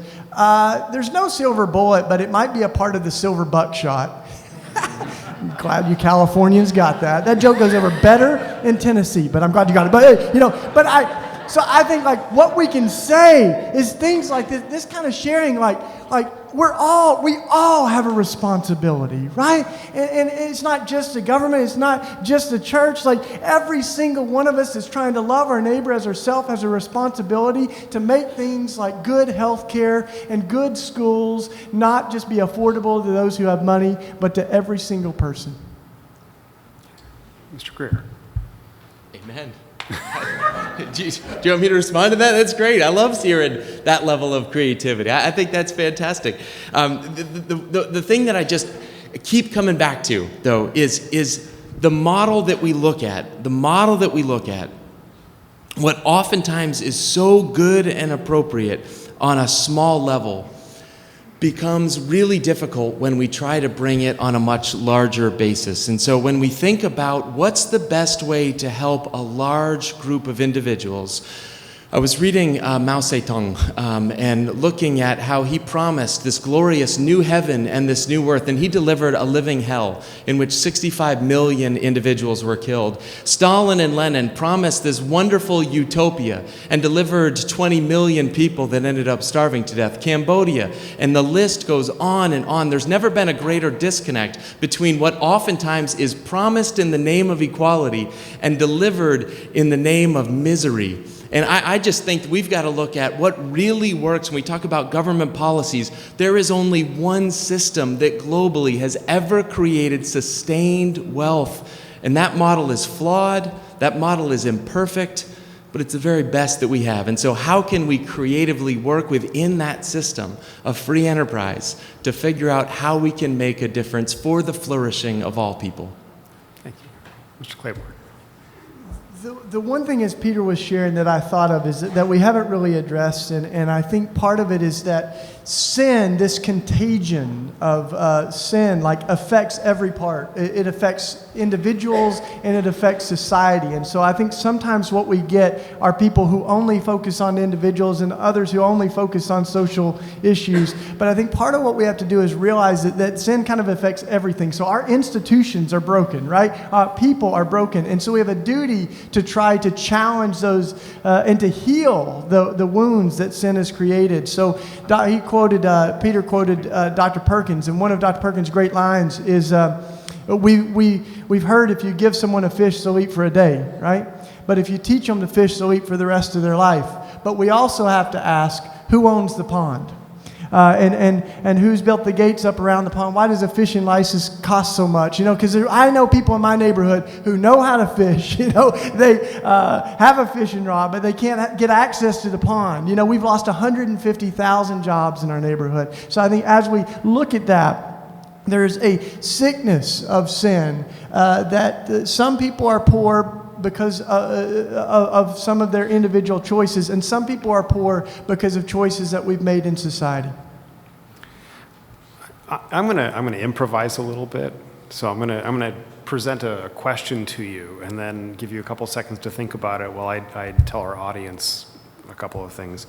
there's no silver bullet, but it might be a part of the silver buckshot. I'm glad you Californians got that. That joke goes over better in Tennessee, but I'm glad you got it. But so I think like what we can say is things like this kind of sharing, like we all have a responsibility, right? And it's not just the government, it's not just the church. Like every single one of us is trying to love our neighbor as ourselves, has a responsibility to make things like good health care and good schools not just be affordable to those who have money, but to every single person. Mr. Greer. Amen. Do you want me to respond to that? That's great. I love hearing that level of creativity. I think that's fantastic. The thing that I just keep coming back to, though, is the model that we look at. The model that we look at, what oftentimes is so good and appropriate on a small level becomes really difficult when we try to bring it on a much larger basis. And so when we think about what's the best way to help a large group of individuals I was reading Mao Zedong and looking at how he promised this glorious new heaven and this new earth, and he delivered a living hell in which 65 million individuals were killed. Stalin and Lenin promised this wonderful utopia and delivered 20 million people that ended up starving to death. Cambodia, and the list goes on and on. There's never been a greater disconnect between what oftentimes is promised in the name of equality and delivered in the name of misery. And I just think we've got to look at what really works when we talk about government policies. There is only one system that globally has ever created sustained wealth. And that model is flawed, that model is imperfect, but it's the very best that we have. And so how can we creatively work within that system of free enterprise to figure out how we can make a difference for the flourishing of all people? Thank you. Mr. Claiborne. The one thing, as Peter was sharing, that I thought of is that we haven't really addressed, and I think part of it is that sin, this contagion of sin, like affects every part. It affects individuals and it affects society. And so I think sometimes what we get are people who only focus on individuals and others who only focus on social issues. But I think part of what we have to do is realize that sin kind of affects everything. So our institutions are broken, right? People are broken. And so we have a duty to try to challenge those and to heal the wounds that sin has created. So Peter quoted Dr. Perkins, and one of Dr. Perkins' great lines is, we've heard if you give someone a fish, they'll eat for a day, right? But if you teach them to fish, they'll eat for the rest of their life. But we also have to ask, who owns the pond? And who's built the gates up around the pond? Why does a fishing license cost so much? Because I know people in my neighborhood who know how to fish. They have a fishing rod, but they can't get access to the pond. We've lost 150,000 jobs in our neighborhood. So I think as we look at that, there's a sickness of sin that some people are poor because of some of their individual choices, and some people are poor because of choices that we've made in society. I'm gonna improvise a little bit. So I'm gonna present a question to you, and then give you a couple seconds to think about it while I tell our audience a couple of things.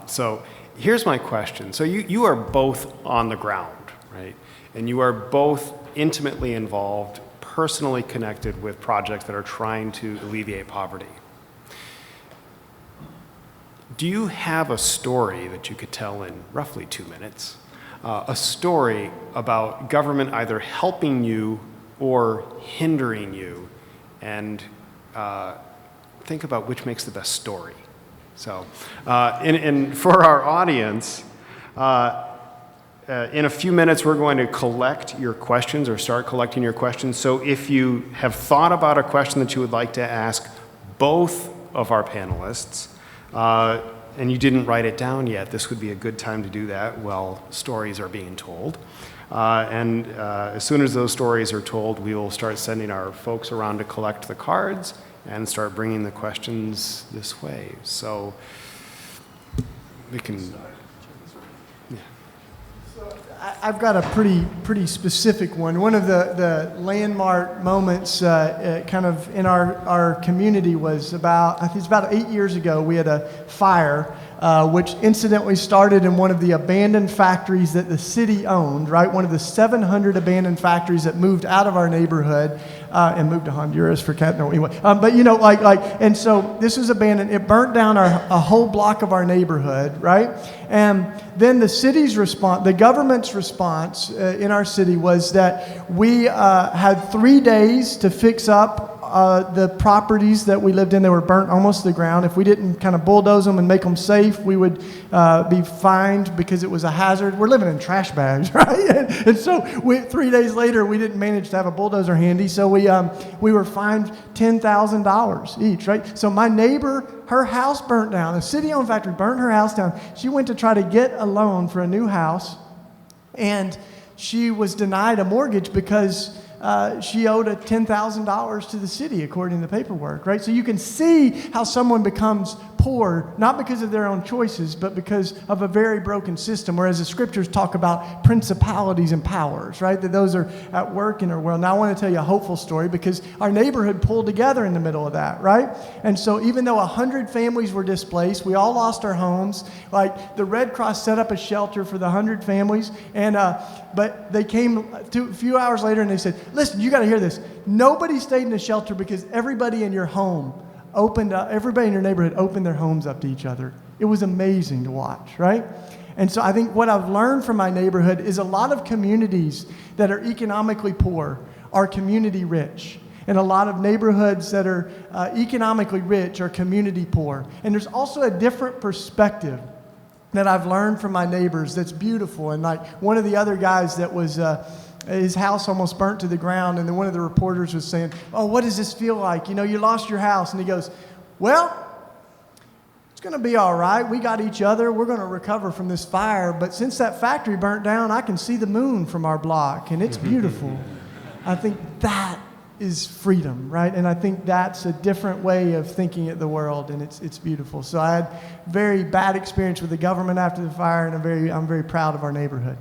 So here's my question. So you are both on the ground, right? And you are both intimately involved, personally connected with projects that are trying to alleviate poverty. Do you have a story that you could tell in roughly 2 minutes? A story about government either helping you or hindering you, and think about which makes the best story. So, and for our audience, in a few minutes, we're going to collect your questions, or start collecting your questions. So if you have thought about a question that you would like to ask both of our panelists, and you didn't write it down yet, this would be a good time to do that while stories are being told. And as soon as those stories are told, we will start sending our folks around to collect the cards and start bringing the questions this way. So we can... I've got a pretty specific one. One of the landmark moments kind of in our community was I think it's about 8 years ago. We had a fire, which incidentally started in one of the abandoned factories that the city owned, right? One of the 700 abandoned factories that moved out of our neighborhood and moved to Honduras for cat. No, anyway. But and so this was abandoned. It burnt down a whole block of our neighborhood, right? And then the city's response, the government's response in our city was that we had 3 days to fix up the properties that we lived in. They were burnt almost to the ground. If we didn't kind of bulldoze them and make them safe, we would be fined because it was a hazard. We're living in trash bags, right? And so 3 days later, we didn't manage to have a bulldozer handy, so we were fined $10,000 each, right? So my neighbor, her house burnt down. A city-owned factory burnt her house down. She went to try to get a loan for a new house, and she was denied a mortgage because she owed $10,000 to the city, according to the paperwork, right? So you can see how someone becomes poor, not because of their own choices, but because of a very broken system, whereas the scriptures talk about principalities and powers, right? That those are at work in our world. Now I want to tell you a hopeful story because our neighborhood pulled together in the middle of that, right? And so even though 100 families were displaced, we all lost our homes, like the Red Cross set up a shelter for the 100 families, and but they came a few hours later and they said, listen, you got to hear this. Nobody stayed in the shelter because everybody in your home everybody in your neighborhood opened their homes up to each other. It was amazing to watch, right? And so I think what I've learned from my neighborhood is a lot of communities that are economically poor are community rich. And a lot of neighborhoods that are economically rich are community poor. And there's also a different perspective that I've learned from my neighbors that's beautiful. And like one of the other guys that was his house almost burnt to the ground, and then one of the reporters was saying, oh, what does this feel like? You know, you lost your house. And he goes, well, it's going to be all right. We got each other. We're going to recover from this fire. But since that factory burnt down, I can see the moon from our block, and it's beautiful. I think that is freedom, right? And I think that's a different way of thinking at the world, and it's beautiful. So I had very bad experience with the government after the fire, and I'm very proud of our neighborhood.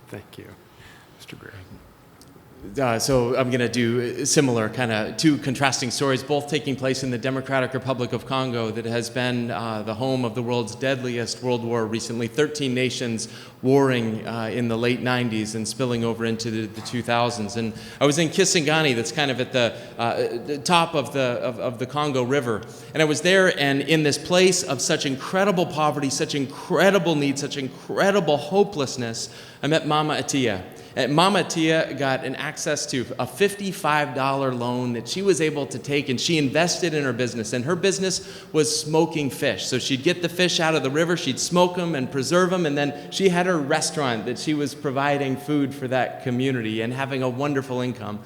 Thank you. Mr. Greer. So I'm going to do similar kind of two contrasting stories, both taking place in the Democratic Republic of Congo that has been the home of the world's deadliest world war recently, 13 nations warring in the late 90s and spilling over into the 2000s. And I was in Kisangani, that's kind of at the top of the Congo River. And I was there, and in this place of such incredible poverty, such incredible need, such incredible hopelessness, I met Mama Atia. And Mama Atia got an access to a $55 loan that she was able to take, and she invested in her business. And her business was smoking fish. So she'd get the fish out of the river, she'd smoke them and preserve them, and then she had her restaurant that she was providing food for that community and having a wonderful income.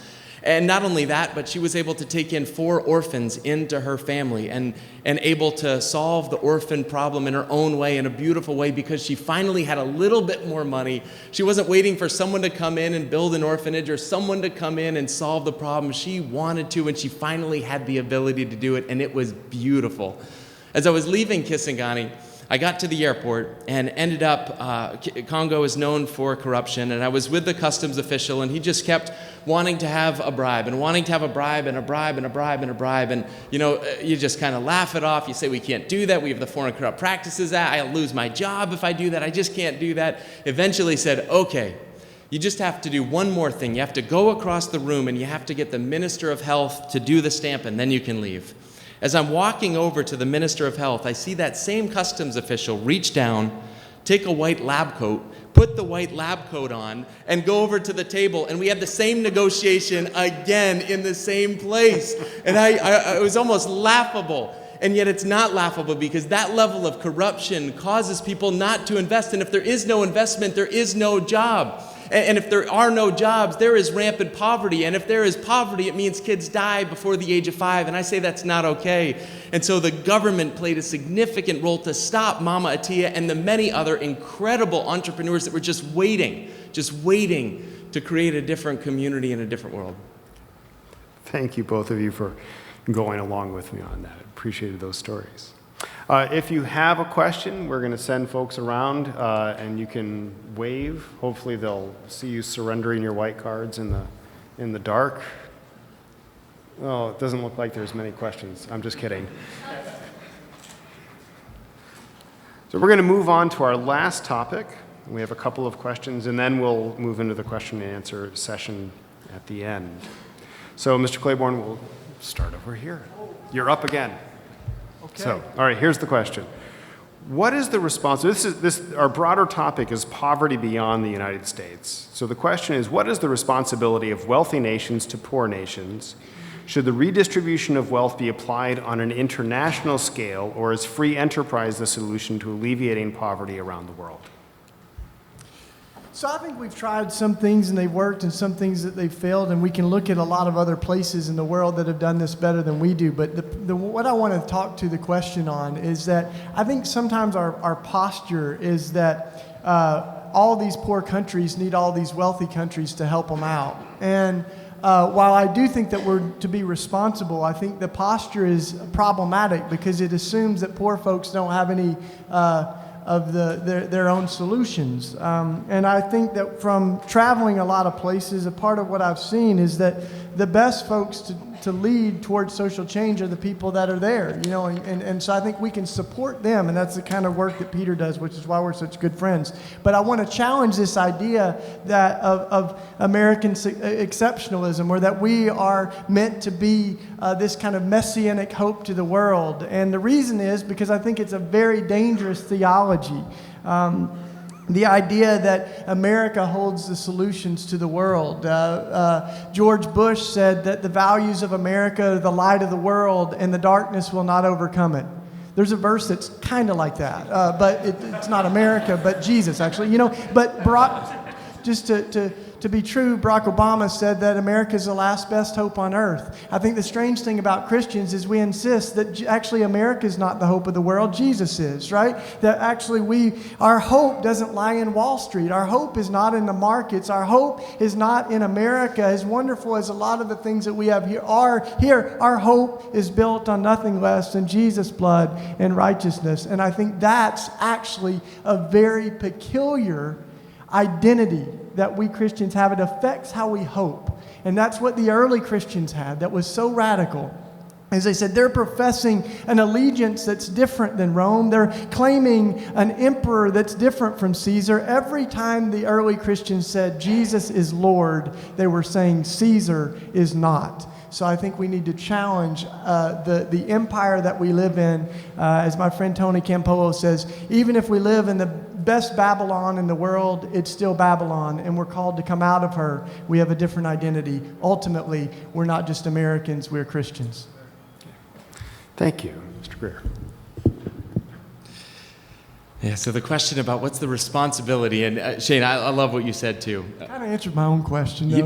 And not only that, but she was able to take in 4 orphans into her family and able to solve the orphan problem in her own way, in a beautiful way, because she finally had a little bit more money. She wasn't waiting for someone to come in and build an orphanage or someone to come in and solve the problem. She wanted to, and she finally had the ability to do it, and it was beautiful. As I was leaving Kisangani, I got to the airport and ended up, Congo is known for corruption, and I was with the customs official, and he just kept wanting to have a bribe and wanting to have a bribe and a bribe and a bribe and a bribe. And, you know, you just kind of laugh it off. You say, we can't do that. We have the Foreign Corrupt Practices Act. I'll lose my job if I do that. I just can't do that. Eventually said, okay, you just have to do one more thing. You have to go across the room and you have to get the Minister of Health to do the stamp, and then you can leave. As I'm walking over to the Minister of Health, I see that same customs official reach down, take a white lab coat, put the white lab coat on, and go over to the table. And we had the same negotiation again in the same place. And it was almost laughable. And yet it's not laughable, because that level of corruption causes people not to invest. And if there is no investment, there is no job. And if there are no jobs, there is rampant poverty. And if there is poverty, it means kids die before the age of 5. And I say that's not okay. And so the government played a significant role to stop Mama Atia and the many other incredible entrepreneurs that were just waiting to create a different community and a different world. Thank you, both of you, for going along with me on that. I appreciated those stories. If you have a question, we're going to send folks around, and you can wave. Hopefully they'll see you surrendering your white cards in the dark. Oh, it doesn't look like there's many questions. I'm just kidding. So we're going to move on to our last topic. We have a couple of questions, and then we'll move into the question and answer session at the end. So, Mr. Claiborne, we'll start over here. You're up again. Okay. So, all right, here's the question. What is the response? Our broader topic is poverty beyond the United States. So the question is, what is the responsibility of wealthy nations to poor nations? Should the redistribution of wealth be applied on an international scale, or is free enterprise the solution to alleviating poverty around the world? So I think we've tried some things and they've worked, and some things that they've failed, and we can look at a lot of other places in the world that have done this better than we do. But what I want to talk to the question on is that I think sometimes our posture is that all these poor countries need all these wealthy countries to help them out. And while I do think that we're to be responsible, I think the posture is problematic because it assumes that poor folks don't have any of their own solutions. And I think that from traveling a lot of places, a part of what I've seen is that the best folks to lead towards social change are the people that are there, you know, and so I think we can support them, and that's the kind of work that Peter does, which is why we're such good friends. But I want to challenge this idea that of American exceptionalism, or that we are meant to be this kind of messianic hope to the world. And the reason is because I think it's a very dangerous theology. The idea that America holds the solutions to the world. George Bush said that the values of America are the light of the world and the darkness will not overcome it. There's a verse that's kind of like that, but it's not America, but Jesus, actually. You know, but just to be true, Barack Obama said that America is the last best hope on earth. I think the strange thing about Christians is we insist that actually America is not the hope of the world, Jesus is, right? That actually our hope doesn't lie in Wall Street. Our hope is not in the markets. Our hope is not in America. As wonderful as a lot of the things that we have here are, our hope is built on nothing less than Jesus' blood and righteousness. And I think that's actually a very peculiar identity that we Christians have. It affects how we hope. And that's what the early Christians had that was so radical. As they said, they're professing an allegiance that's different than Rome. They're claiming an emperor that's different from Caesar. Every time the early Christians said Jesus is Lord, they were saying Caesar is not. So I think we need to challenge the empire that we live in. As my friend Tony Campolo says, even if we live in the best Babylon in the world, it's still Babylon, and we're called to come out of her. We have a different identity. Ultimately, we're not just Americans, we're Christians. Thank you, Mr. Greer. Yeah, so the question about what's the responsibility, and Shane, I love what you said too. I kind of answered my own question, though.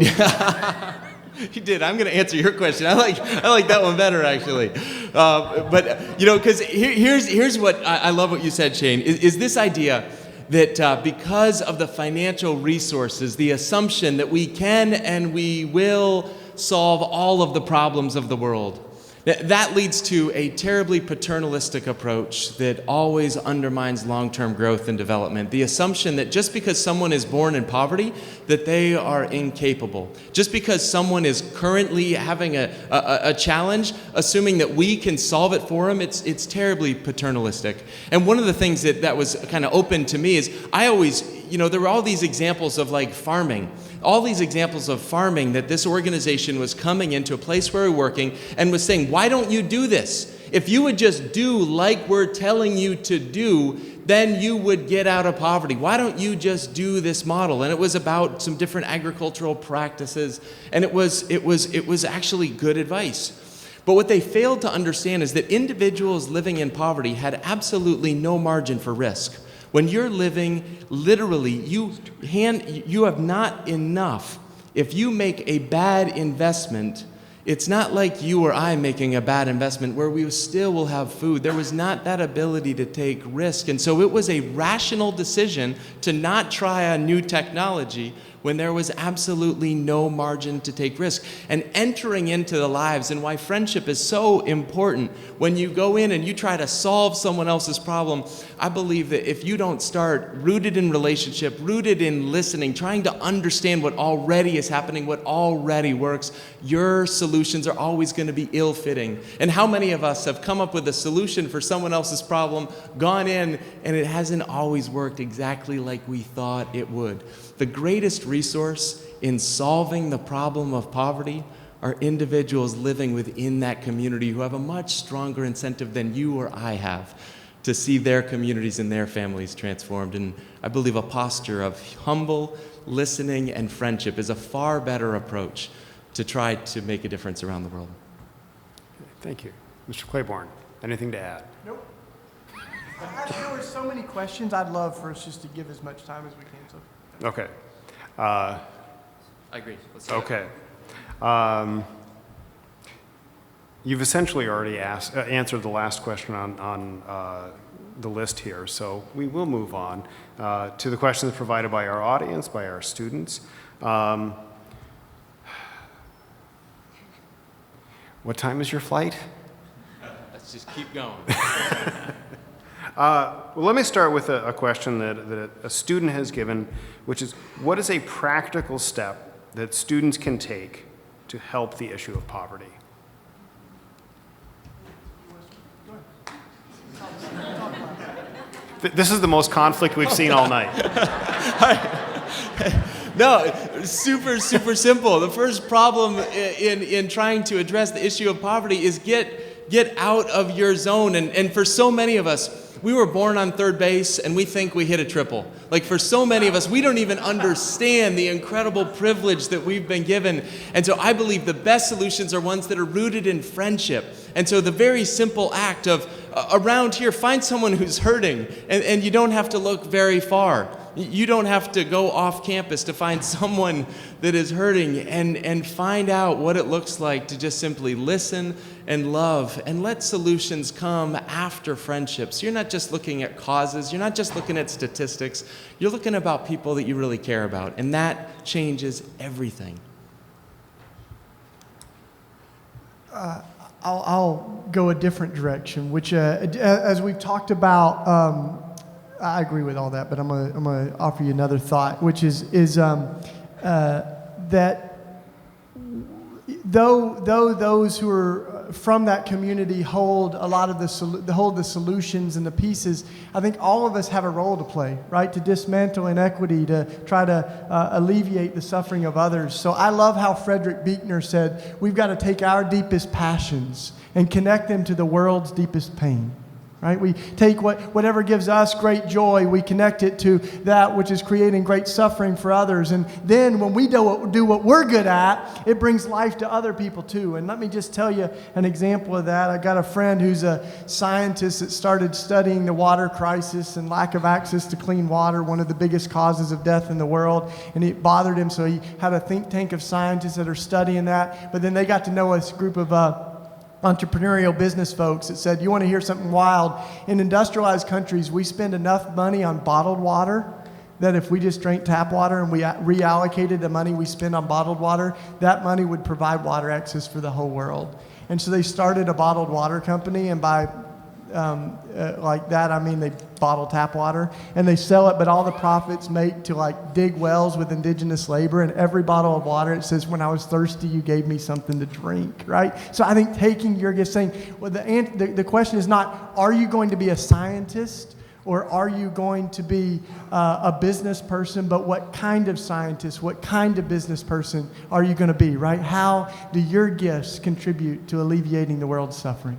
You did. I'm going to answer your question. I like that one better, actually. But you know, because here's what I love what you said, Shane. Is this idea that because of the financial resources, the assumption that we can and we will solve all of the problems of the world, that leads to a terribly paternalistic approach that always undermines long-term growth and development. The assumption that just because someone is born in poverty, that they are incapable. Just because someone is currently having a challenge, assuming that we can solve it for them, it's terribly paternalistic. And one of the things that was kind of open to me is I always, you know, there were all these examples of like farming. All these examples of farming that this organization was coming into a place where we're working and was saying, why don't you do this? If you would just do like we're telling you to do, then you would get out of poverty. Why don't you just do this model? And it was about some different agricultural practices, and it was actually good advice. But what they failed to understand is that individuals living in poverty had absolutely no margin for risk. When you're living, literally, you have not enough. If you make a bad investment, it's not like you or I making a bad investment where we still will have food. There was not that ability to take risk. And so it was a rational decision to not try a new technology when there was absolutely no margin to take risk. And entering into the lives, and why friendship is so important, when you go in and you try to solve someone else's problem, I believe that if you don't start rooted in relationship, rooted in listening, trying to understand what already is happening, what already works, your solutions are always going to be ill-fitting. And how many of us have come up with a solution for someone else's problem, gone in, and it hasn't always worked exactly like we thought it would? The greatest resource in solving the problem of poverty are individuals living within that community who have a much stronger incentive than you or I have to see their communities and their families transformed. And I believe a posture of humble listening and friendship is a far better approach to try to make a difference around the world. Thank you. Mr. Claiborne, anything to add? Nope. There were so many questions. I'd love for us just to give as much time as we can. So. Okay. I agree. Okay. You've essentially already answered the last question on the list here, so we will move on to the questions provided by our audience, by our students. What time is your flight? Let's just keep going. Well, let me start with a question that a student has given, which is, what is a practical step that students can take to help the issue of poverty? This is the most conflict we've seen all night. No, super simple. The first problem in trying to address the issue of poverty is get out of your zone. And for so many of us, we were born on third base and we think we hit a triple. Like for so many of us, we don't even understand the incredible privilege that we've been given. And so I believe the best solutions are ones that are rooted in friendship. And so the very simple act of around here, find someone who's hurting, and you don't have to look very far. You don't have to go off campus to find someone that is hurting, and find out what it looks like to just simply listen and love and let solutions come after friendships. You're not just looking at causes. You're not just looking at statistics. You're looking about people that you really care about, and that changes everything. I'll go a different direction, which, as we've talked about, I agree with all that, but I'm gonna offer you another thought, which is that though those who are from that community hold a lot of the solutions and the pieces, I think all of us have a role to play, right? To dismantle inequity, to try to alleviate the suffering of others. So I love how Frederick Buechner said, we've got to take our deepest passions and connect them to the world's deepest pain. Right? We take whatever gives us great joy, we connect it to that which is creating great suffering for others. And then when we do what we're good at, it brings life to other people too. And let me just tell you an example of that. I got a friend who's a scientist that started studying the water crisis and lack of access to clean water, one of the biggest causes of death in the world. And it bothered him, so he had a think tank of scientists that are studying that. But then they got to know a group of entrepreneurial business folks that said, you want to hear something wild? In industrialized countries, we spend enough money on bottled water that if we just drank tap water and we reallocated the money we spend on bottled water, that money would provide water access for the whole world. And so they started a bottled water company, and by like that, I mean they bottle tap water, and they sell it, but all the profits make to like dig wells with indigenous labor, and every bottle of water, it says, when I was thirsty, you gave me something to drink, right? So I think taking your gift, saying, well, the question is not, are you going to be a scientist, or are you going to be a business person, but what kind of scientist, what kind of business person are you going to be, right? How do your gifts contribute to alleviating the world's suffering?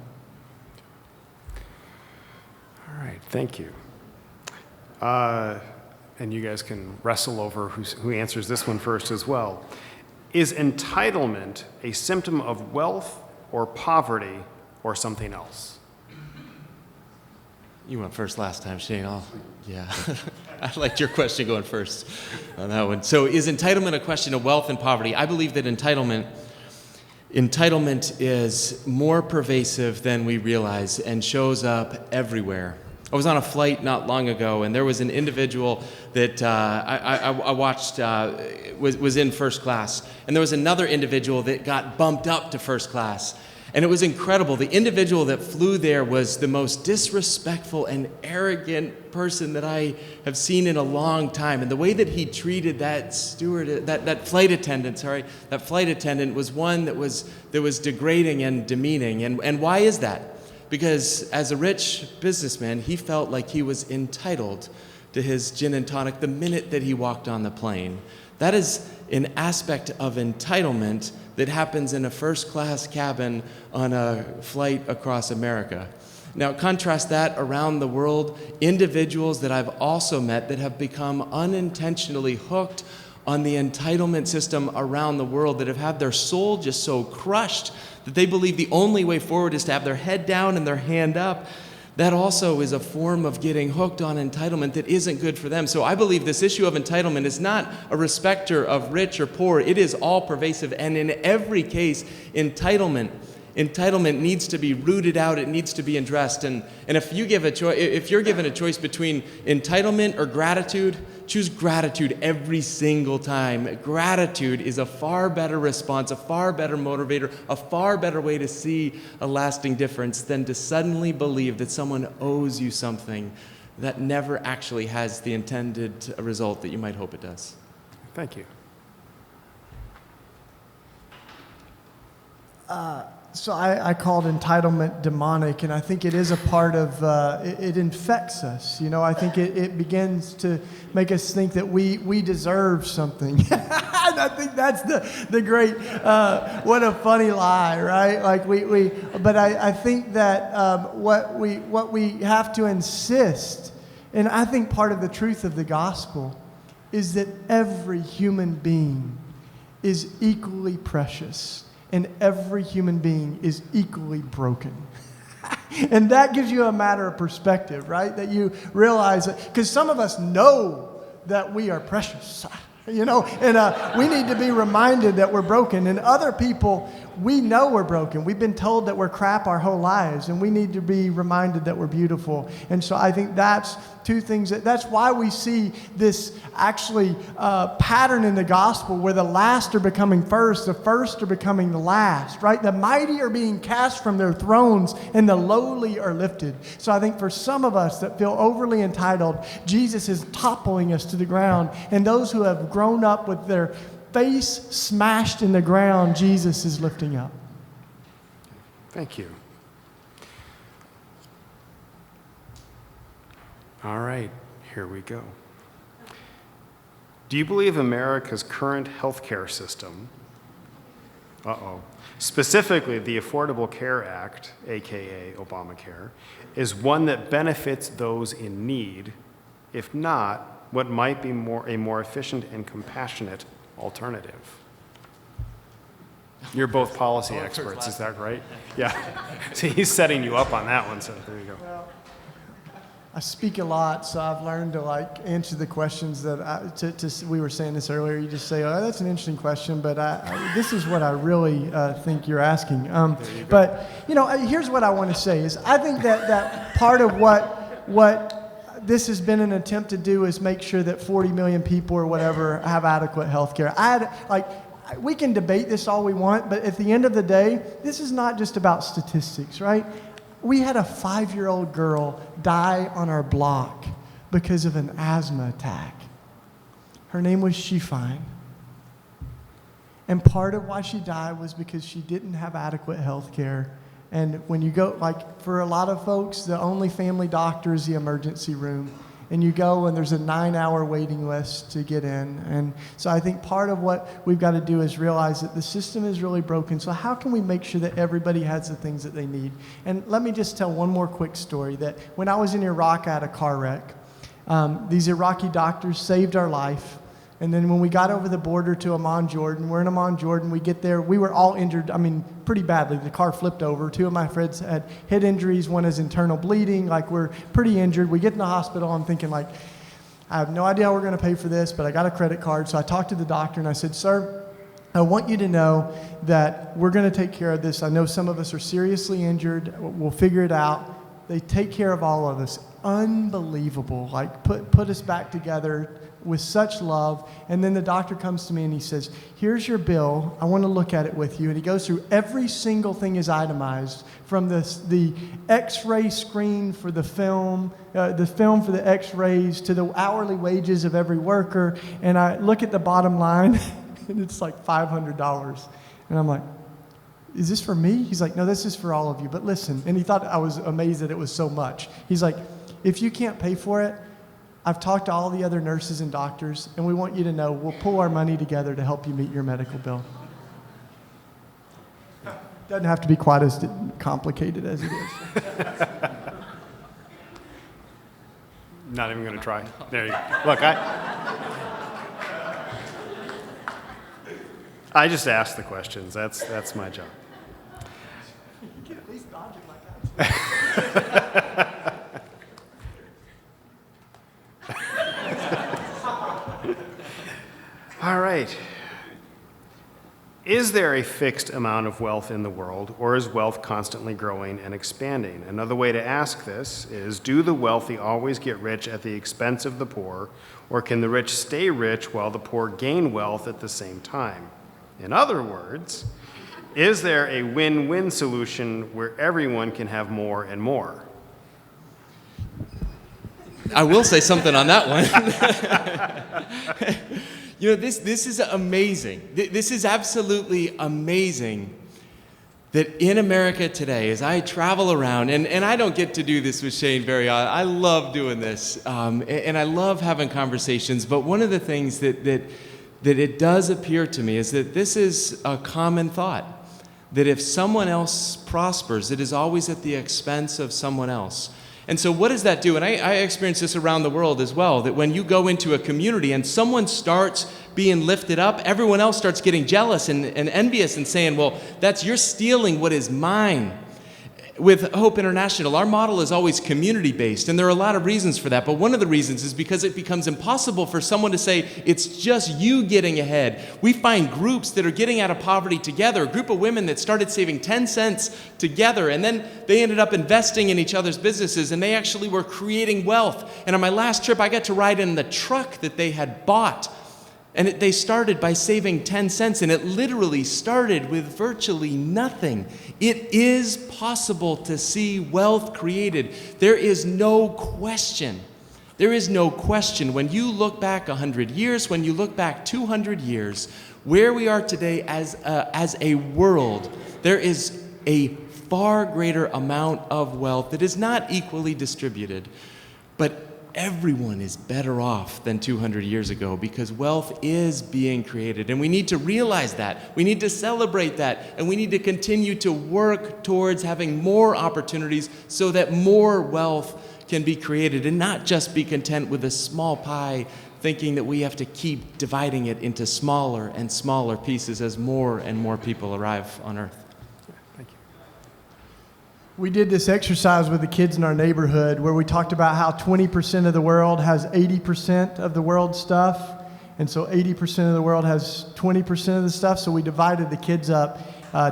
All right, thank you. And you guys can wrestle over who answers this one first as well. Is entitlement a symptom of wealth or poverty or something else? You went first last time, Shane. Yeah. I liked your question going first on that one. So is entitlement a question of wealth and poverty? I believe that entitlement is more pervasive than we realize and shows up everywhere. I was on a flight not long ago, and there was an individual that I watched was in first class, and there was another individual that got bumped up to first class, and it was incredible. The individual that flew there was the most disrespectful and arrogant person that I have seen in a long time, and the way that he treated that flight attendant was one that was degrading and demeaning. And why is that? Because as a rich businessman, he felt like he was entitled to his gin and tonic the minute that he walked on the plane. That is an aspect of entitlement that happens in a first-class cabin on a flight across America. Now, contrast that around the world, individuals that I've also met that have become unintentionally hooked on the entitlement system around the world, that have had their soul just so crushed that they believe the only way forward is to have their head down and their hand up. That also is a form of getting hooked on entitlement that isn't good for them. So I believe this issue of entitlement is not a respecter of rich or poor. It is all pervasive, and in every case, entitlement needs to be rooted out. It needs to be addressed. And if you're given a choice between entitlement or gratitude, choose gratitude every single time. Gratitude is a far better response, a far better motivator, a far better way to see a lasting difference than to suddenly believe that someone owes you something that never actually has the intended result that you might hope it does. Thank you. So I called entitlement demonic, and I think it is a part of, it infects us. You know, I think it begins to make us think that we deserve something. And I think that's the great, what a funny lie, right? Like but I think that what we have to insist, and I think part of the truth of the gospel is that every human being is equally precious. And every human being is equally broken. And that gives you a matter of perspective, right? That you realize that, because some of us know that we are precious, you know, and we need to be reminded that we're broken. And other people, we know we're broken. We've been told that we're crap our whole lives, and we need to be reminded that we're beautiful. And so I think that's two things. That's why we see this actually pattern in the gospel where the last are becoming first, the first are becoming the last, right? The mighty are being cast from their thrones, and the lowly are lifted. So I think for some of us that feel overly entitled, Jesus is toppling us to the ground. And those who have grown up with their face smashed in the ground, Jesus is lifting up. Thank you. All right, here we go. Do you believe America's current healthcare system, specifically the Affordable Care Act, aka Obamacare, is one that benefits those in need? If not, what might be a more efficient and compassionate alternative? You're both policy experts, is that right? Yeah. See, he's setting you up on that one, so there you go. Well, I speak a lot, so I've learned to answer the questions that we were saying this earlier. You just say, "Oh, that's an interesting question," but this is what I really think you're asking. But here's what I want to say: is I think that part of what this has been an attempt to do is make sure that 40 million people or whatever have adequate health care. We can debate this all we want, but at the end of the day, this is not just about statistics, right? We had a 5-year-old girl die on our block because of an asthma attack. Her name was Shifine. And part of why she died was because she didn't have adequate health care. And when you go, for a lot of folks, the only family doctor is the emergency room. And you go and there's a 9-hour waiting list to get in. And so I think part of what we've got to do is realize that the system is really broken. So how can we make sure that everybody has the things that they need? And let me just tell one more quick story, that when I was in Iraq, I had a car wreck. These Iraqi doctors saved our life. And then when we got over the border to Amman, Jordan, we're in Amman, Jordan, we get there, we were all injured, pretty badly. The car flipped over. 2 of my friends had head injuries. One is internal bleeding. We're pretty injured. We get in the hospital. I'm thinking, I have no idea how we're going to pay for this, but I got a credit card. So I talked to the doctor and I said, "Sir, I want you to know that we're going to take care of this. I know some of us are seriously injured. We'll figure it out." They take care of all of us. Unbelievable. Put us back together with such love. And then the doctor comes to me and he says, "Here's your bill. I want to look at it with you." And he goes through every single thing is itemized, from the x-ray screen for the film for the x-rays, to the hourly wages of every worker. And I look at the bottom line and it's $500. And I'm like, "Is this for me?" He's like, "No, this is for all of you. But listen," and he thought I was amazed that it was so much. He's like, "If you can't pay for it, I've talked to all the other nurses and doctors, and we want you to know we'll pull our money together to help you meet your medical bill." Doesn't have to be quite as complicated as it is. Not even going to try. There you go. Look, I just ask the questions. That's my job. You can at least dodge it like that. All right. Is there a fixed amount of wealth in the world, or is wealth constantly growing and expanding? Another way to ask this is, do the wealthy always get rich at the expense of the poor, or can the rich stay rich while the poor gain wealth at the same time? In other words, is there a win-win solution where everyone can have more and more? I will say something on that one. You know, this is amazing. This is absolutely amazing that in America today, as I travel around, and I don't get to do this with Shane very often. I love doing this, and I love having conversations, but one of the things that it does appear to me is that this is a common thought, that if someone else prospers, it is always at the expense of someone else. And so what does that do? And I experience this around the world as well, that when you go into a community and someone starts being lifted up, everyone else starts getting jealous and envious and saying, well, you're stealing what is mine. With Hope International, our model is always community-based, and there are a lot of reasons for that, but one of the reasons is because it becomes impossible for someone to say, it's just you getting ahead. We find groups that are getting out of poverty together, a group of women that started saving 10 cents together, and then they ended up investing in each other's businesses, and they actually were creating wealth. And on my last trip, I got to ride in the truck that they had bought. And they started by saving 10 cents, and it literally started with virtually nothing. It is possible to see wealth created. There is no question. There is no question. When you look back 100 years, when you look back 200 years, where we are today as a world, there is a far greater amount of wealth that is not equally distributed. But everyone is better off than 200 years ago because wealth is being created, and we need to realize that. We need to celebrate that, and we need to continue to work towards having more opportunities so that more wealth can be created, and not just be content with a small pie, thinking that we have to keep dividing it into smaller and smaller pieces as more and more people arrive on Earth. We did this exercise with the kids in our neighborhood where we talked about how 20% of the world has 80% of the world's stuff. And so 80% of the world has 20% of the stuff. So we divided the kids up,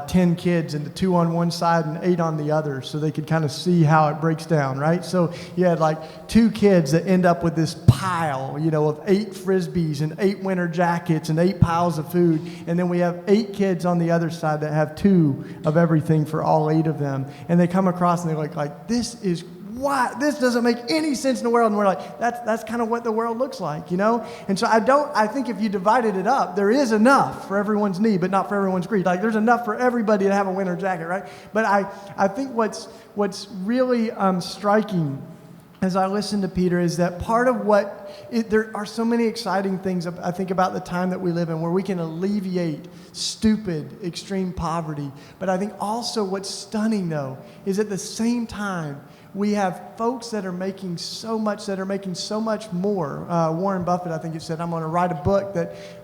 10 kids, into 2 on one side and 8 on the other, so they could kind of see how it breaks down, right? So you had like 2 kids that end up with this pile, of 8 Frisbees and 8 winter jackets and 8 piles of food. And then we have 8 kids on the other side that have 2 of everything for all 8 of them. And they come across and they're like, this is why this doesn't make any sense in the world. And we're like, that's kind of what the world looks like, And so I think if you divided it up, there is enough for everyone's need, but not for everyone's greed. Like there's enough for everybody to have a winter jacket, right? But I think what's really striking as I listen to Peter is that part of there are so many exciting things, I think, about the time that we live in where we can alleviate stupid, extreme poverty. But I think also what's stunning, though, is at the same time, we have folks that are making so much more. Warren Buffett, I think it said, I'm going to write a book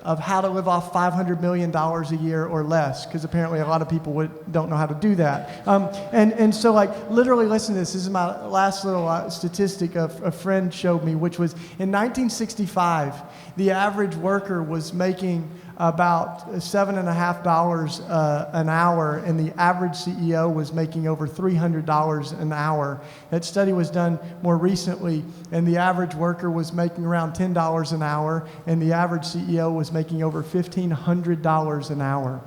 of how to live off $500 million a year or less, because apparently a lot of people don't know how to do that. And so, literally, listen to this. This is my last little statistic a friend showed me, which was in 1965, the average worker was making about $7.50 an hour, and the average CEO was making over $300 an hour. That study was done more recently, and the average worker was making around $10 an hour, and the average CEO was making over $1,500 an hour.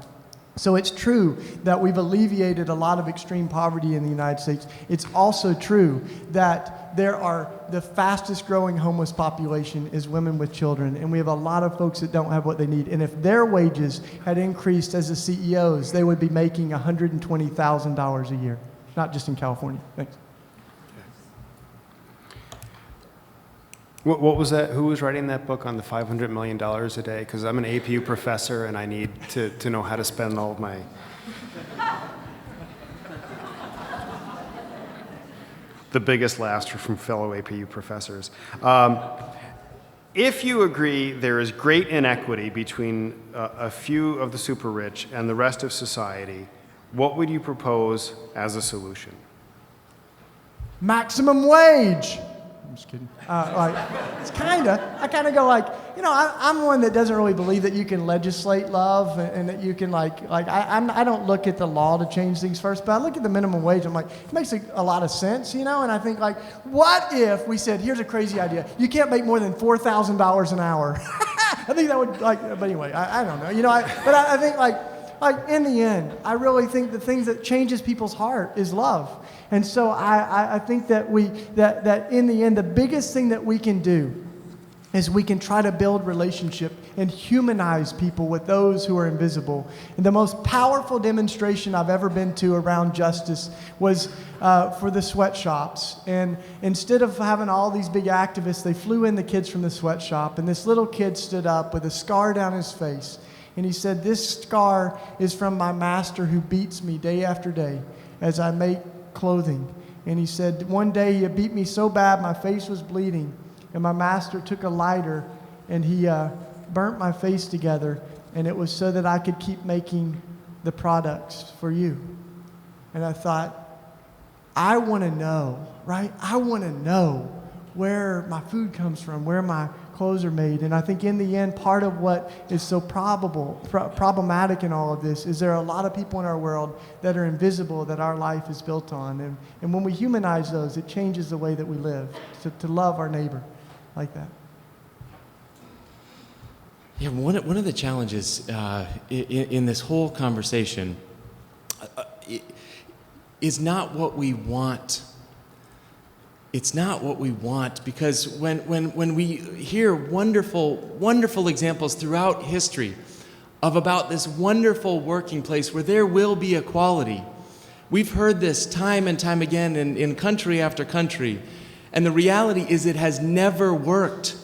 So it's true that we've alleviated a lot of extreme poverty in the United States. It's also true that the fastest growing homeless population is women with children, and we have a lot of folks that don't have what they need. And if their wages had increased as the CEOs, they would be making $120,000 a year, not just in California. Thanks. What was that? Who was writing that book on the $500 million a day? Because I'm an APU professor and I need to know how to spend all of my... The biggest laughter from fellow APU professors. If you agree there is great inequity between a few of the super rich and the rest of society, what would you propose as a solution? Maximum wage. I'm just kidding. I kind of go I'm one that doesn't really believe that you can legislate love and that you can I don't look at the law to change things first, but I look at the minimum wage. I'm like, it makes a lot of sense, and I think what if we said, here's a crazy idea, you can't make more than $4,000 an hour. I think that would but anyway, I don't know, I think in the end, I really think the things that changes people's heart is love. And so I think that that in the end, the biggest thing that we can do is we can try to build relationship and humanize people with those who are invisible. And the most powerful demonstration I've ever been to around justice was for the sweatshops. And instead of having all these big activists, they flew in the kids from the sweatshop, and this little kid stood up with a scar down his face. And he said, this scar is from my master who beats me day after day as I make clothing. And he said, one day he beat me so bad my face was bleeding. And my master took a lighter and he burnt my face together. And it was so that I could keep making the products for you. And I thought, I want to know, right? I want to know where my food comes from, where my clothes are made. And I think in the end, part of what is so problematic in all of this is there are a lot of people in our world that are invisible that our life is built on. And when we humanize those, it changes the way that we live, to love our neighbor like that. Yeah, one of the challenges in this whole conversation is not what we want. It's not what we want, because when we hear wonderful examples throughout history of about this wonderful working place where there will be equality, we've heard this time and time again in country after country, and the reality is it has never worked.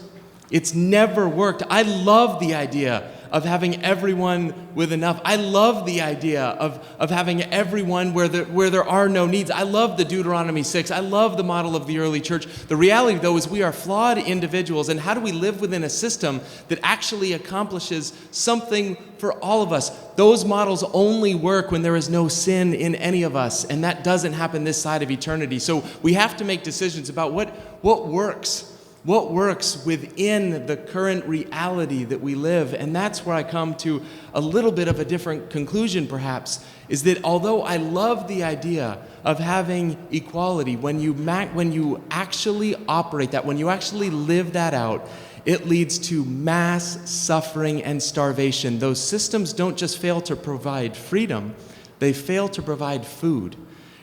It's never worked. I love the idea of having everyone with enough. I love the idea of having everyone where there are no needs. I love the Deuteronomy 6. I love the model of the early church. The reality, though, is we are flawed individuals, and how do we live within a system that actually accomplishes something for all of us? Those models only work when there is no sin in any of us, and that doesn't happen this side of eternity. So we have to make decisions about what works. What works within the current reality that we live? And that's where I come to a little bit of a different conclusion, perhaps, is that although I love the idea of having equality, when you actually operate that, when you actually live that out, it leads to mass suffering and starvation. Those systems don't just fail to provide freedom, they fail to provide food.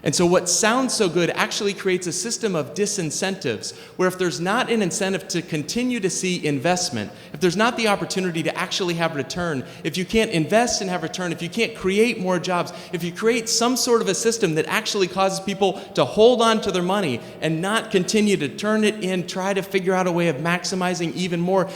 And so what sounds so good actually creates a system of disincentives, where if there's not an incentive to continue to see investment, if there's not the opportunity to actually have return, if you can't invest and have return, if you can't create more jobs, if you create some sort of a system that actually causes people to hold on to their money and not continue to turn it in, try to figure out a way of maximizing even more,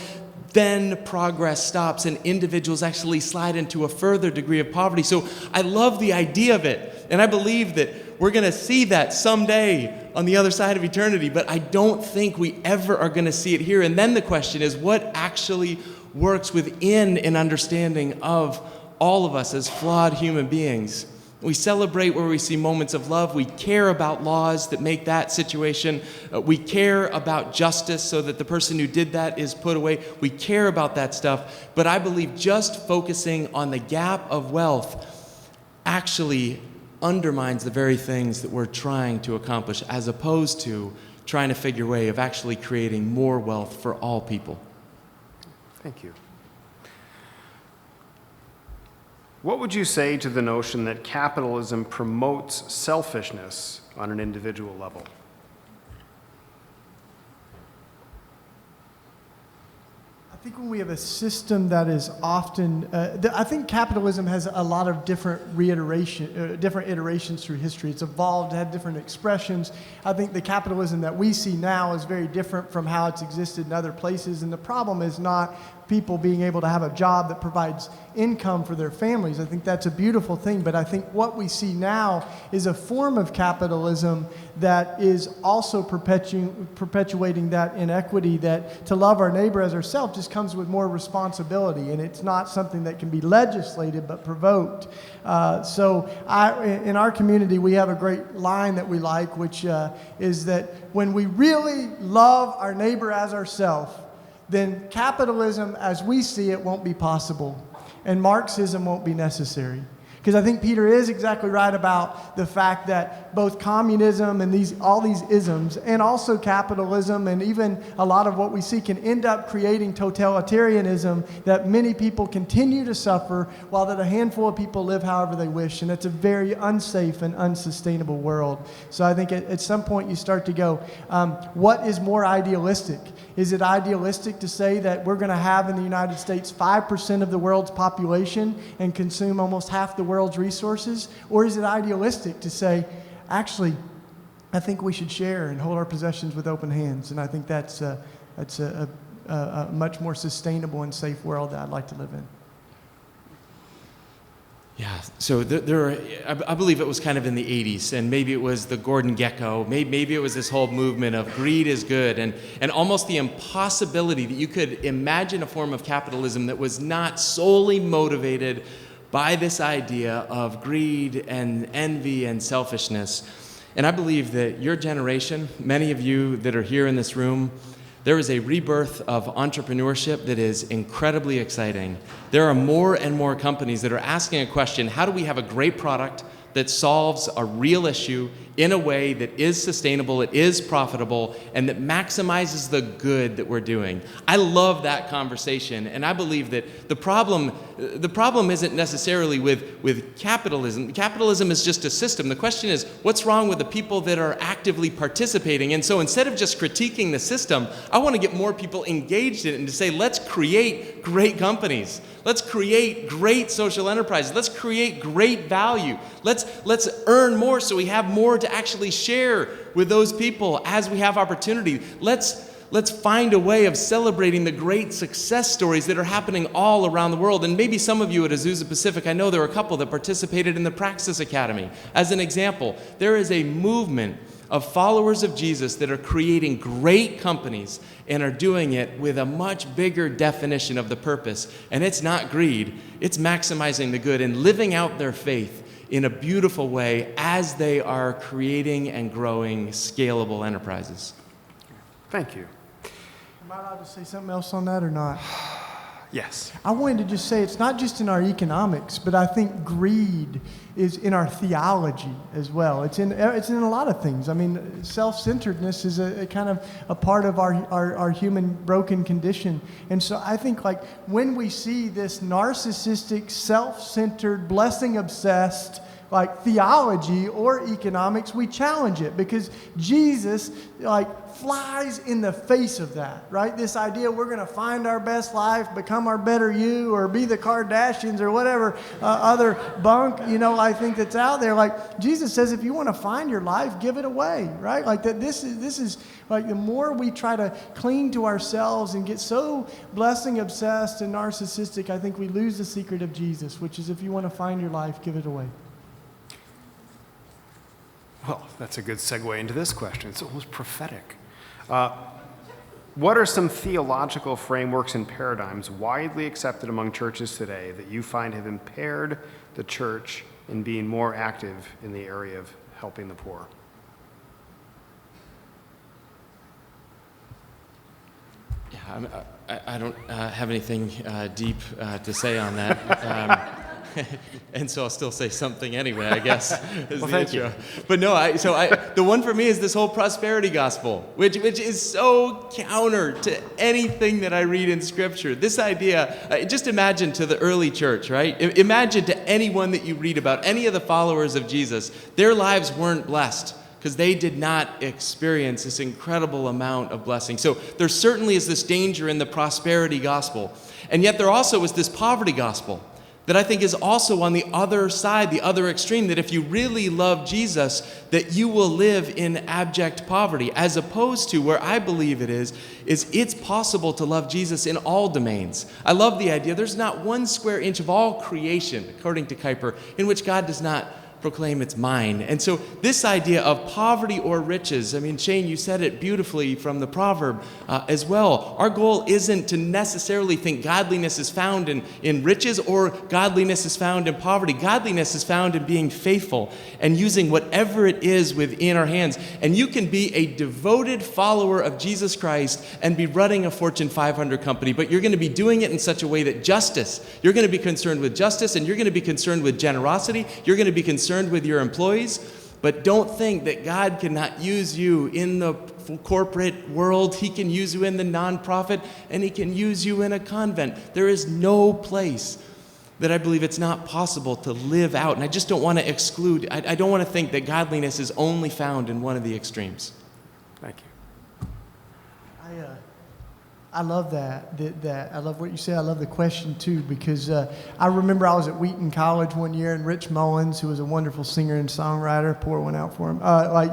then progress stops and individuals actually slide into a further degree of poverty. So I love the idea of it, and I believe that we're going to see that someday on the other side of eternity, but I don't think we ever are going to see it here. And then the question is, what actually works within an understanding of all of us as flawed human beings? We celebrate where we see moments of love. We care about laws that make that situation. We care about justice so that the person who did that is put away. We care about that stuff. But I believe just focusing on the gap of wealth actually undermines the very things that we're trying to accomplish, as opposed to trying to figure a way of actually creating more wealth for all people. Thank you. What would you say to the notion that capitalism promotes selfishness on an individual level? I think when we have a system that is often, I think capitalism has a lot of different iterations through history. It's evolved, had different expressions. I think the capitalism that we see now is very different from how it's existed in other places. And the problem is not people being able to have a job that provides income for their families. I think that's a beautiful thing, but I think what we see now is a form of capitalism that is also perpetuating that inequity, that to love our neighbor as ourselves just comes with more responsibility, and it's not something that can be legislated but provoked. In our community, we have a great line that we like, which is that when we really love our neighbor as ourselves, then capitalism as we see it won't be possible, and Marxism won't be necessary. Because I think Peter is exactly right about the fact that both communism and all these isms, and also capitalism, and even a lot of what we see can end up creating totalitarianism, that many people continue to suffer while that a handful of people live however they wish. And it's a very unsafe and unsustainable world. So I think at some point you start to go, what is more idealistic? Is it idealistic to say that we're going to have in the United States 5% of the world's population and consume almost half the world's resources? Or is it idealistic to say, actually, I think we should share and hold our possessions with open hands? And I think that's a much more sustainable and safe world that I'd like to live in. Yeah, so I believe it was kind of in the 80s, and maybe it was the Gordon Gekko, maybe it was this whole movement of greed is good, and almost the impossibility that you could imagine a form of capitalism that was not solely motivated by this idea of greed and envy and selfishness. And I believe that your generation, many of you that are here in this room, there is a rebirth of entrepreneurship that is incredibly exciting. There are more and more companies that are asking a question: how do we have a great product that solves a real issue in a way that is sustainable, it is profitable, and that maximizes the good that we're doing? I love that conversation, and I believe that the problem isn't necessarily with capitalism. Capitalism is just a system. The question is, what's wrong with the people that are actively participating? And so instead of just critiquing the system, I want to get more people engaged in it and to say, let's create great companies. Let's create great social enterprises. Let's create great value. Let's earn more so we have more to actually share with those people as we have opportunity. Let's find a way of celebrating the great success stories that are happening all around the world. And maybe some of you at Azusa Pacific, I know there are a couple that participated in the Praxis Academy. As an example, there is a movement of followers of Jesus that are creating great companies and are doing it with a much bigger definition of the purpose. And it's not greed, it's maximizing the good and living out their faith in a beautiful way as they are creating and growing scalable enterprises. Thank you. Am I allowed to say something else on that or not? Yes. I wanted to just say it's not just in our economics, but I think greed is in our theology as well. It's in a lot of things. I mean, self-centeredness is a kind of a part of our human broken condition. And so I think like when we see this narcissistic, self-centered, blessing-obsessed like theology or economics, we challenge it because Jesus like flies in the face of that, right? This idea we're going to find our best life, become our better you, or be the Kardashians or whatever other bunk, I think that's out there. Like Jesus says, if you want to find your life, give it away, right? Like that. This is like the more we try to cling to ourselves and get so blessing obsessed and narcissistic, I think we lose the secret of Jesus, which is if you want to find your life, give it away. Well, that's a good segue into this question. It's almost prophetic. What are some theological frameworks and paradigms widely accepted among churches today that you find have impaired the church in being more active in the area of helping the poor? Yeah, I don't have anything deep to say on that. And so I'll still say something anyway, I guess. Well, thank you. But no, the one for me is this whole prosperity gospel, which is so counter to anything that I read in Scripture. This idea, just imagine to the early church, right? Imagine to anyone that you read about, any of the followers of Jesus, their lives weren't blessed because they did not experience this incredible amount of blessing. So there certainly is this danger in the prosperity gospel. And yet there also is this poverty gospel that I think is also on the other side, the other extreme, that if you really love Jesus, that you will live in abject poverty, as opposed to where I believe it is it's possible to love Jesus in all domains. I love the idea there's not one square inch of all creation, according to Kuiper, in which God does not proclaim it's mine. And so this idea of poverty or riches, I mean, Shane, you said it beautifully from the proverb as well. Our goal isn't to necessarily think godliness is found in riches or godliness is found in poverty. Godliness is found in being faithful and using whatever it is within our hands. And you can be a devoted follower of Jesus Christ and be running a Fortune 500 company, but you're going to be doing it in such a way that you're going to be concerned with justice, and you're going to be concerned with generosity, you're going to be concerned with your employees, but don't think that God cannot use you in the corporate world. He can use you in the nonprofit, and he can use you in a convent. There is no place that I believe it's not possible to live out, and I just don't want to exclude, I don't want to think that godliness is only found in one of the extremes. Thank you. I love that. I love what you said. I love the question, too, because I remember I was at Wheaton College one year, and Rich Mullins, who was a wonderful singer and songwriter, pour one out for him.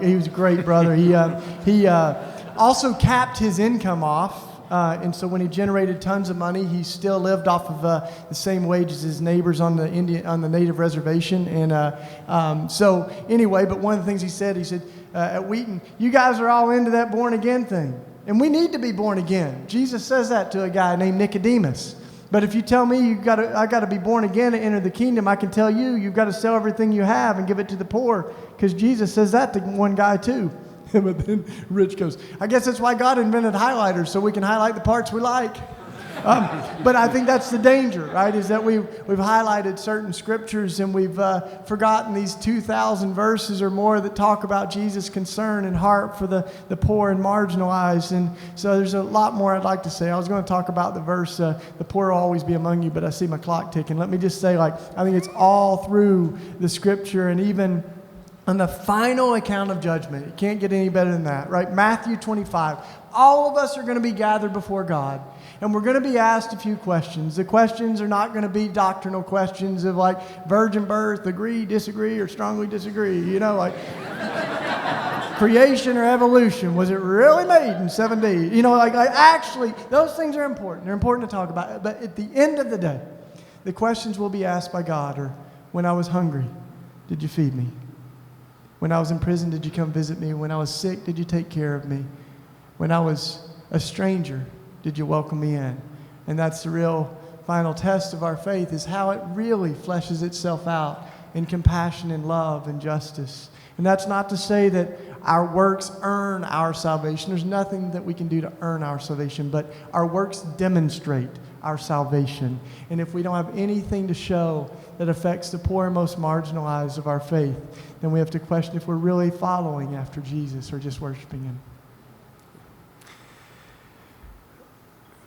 He was a great brother. He also capped his income off. And so when he generated tons of money, he still lived off of the same wage as his neighbors on the native reservation. And so anyway, but one of the things he said at Wheaton, you guys are all into that born again thing. And we need to be born again. Jesus says that to a guy named Nicodemus. But if you tell me I got to be born again to enter the kingdom, I can tell you've got to sell everything you have and give it to the poor, because Jesus says that to one guy too. But then Rich goes, I guess that's why God invented highlighters, so we can highlight the parts we like. But I think that's the danger, right, is that we've highlighted certain scriptures and we've forgotten these 2,000 verses or more that talk about Jesus' concern and heart for the poor and marginalized. And so there's a lot more I'd like to say. I was going to talk about the verse, the poor will always be among you, but I see my clock ticking. Let me just say, I think it's all through the scripture, and even on the final account of judgment. It can't get any better than that, right? Matthew 25. All of us are going to be gathered before God, and we're going to be asked a few questions. The questions are not going to be doctrinal questions of virgin birth, agree, disagree, or strongly disagree. Creation or evolution. Was it really made in 7 days? Actually, those things are important. They're important to talk about. But at the end of the day, the questions will be asked by God are, when I was hungry, did you feed me? When I was in prison, did you come visit me? When I was sick, did you take care of me? When I was a stranger, did you welcome me in? And that's the real final test of our faith, is how it really fleshes itself out in compassion and love and justice. And that's not to say that our works earn our salvation. There's nothing that we can do to earn our salvation, but our works demonstrate our salvation. And if we don't have anything to show that affects the poor and most marginalized of our faith, then we have to question if we're really following after Jesus or just worshiping him.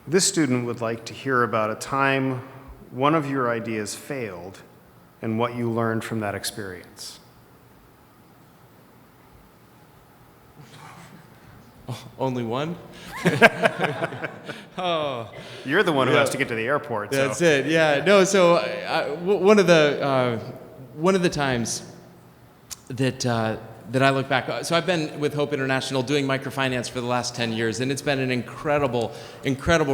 This student would like to hear about a time one of your ideas failed and what you learned from that experience. Only one? Oh, you're the one who has to get to the airport. That's it. Yeah. No. So one of the times that I look back. So I've been with Hope International doing microfinance for the last 10 years, and it's been an incredible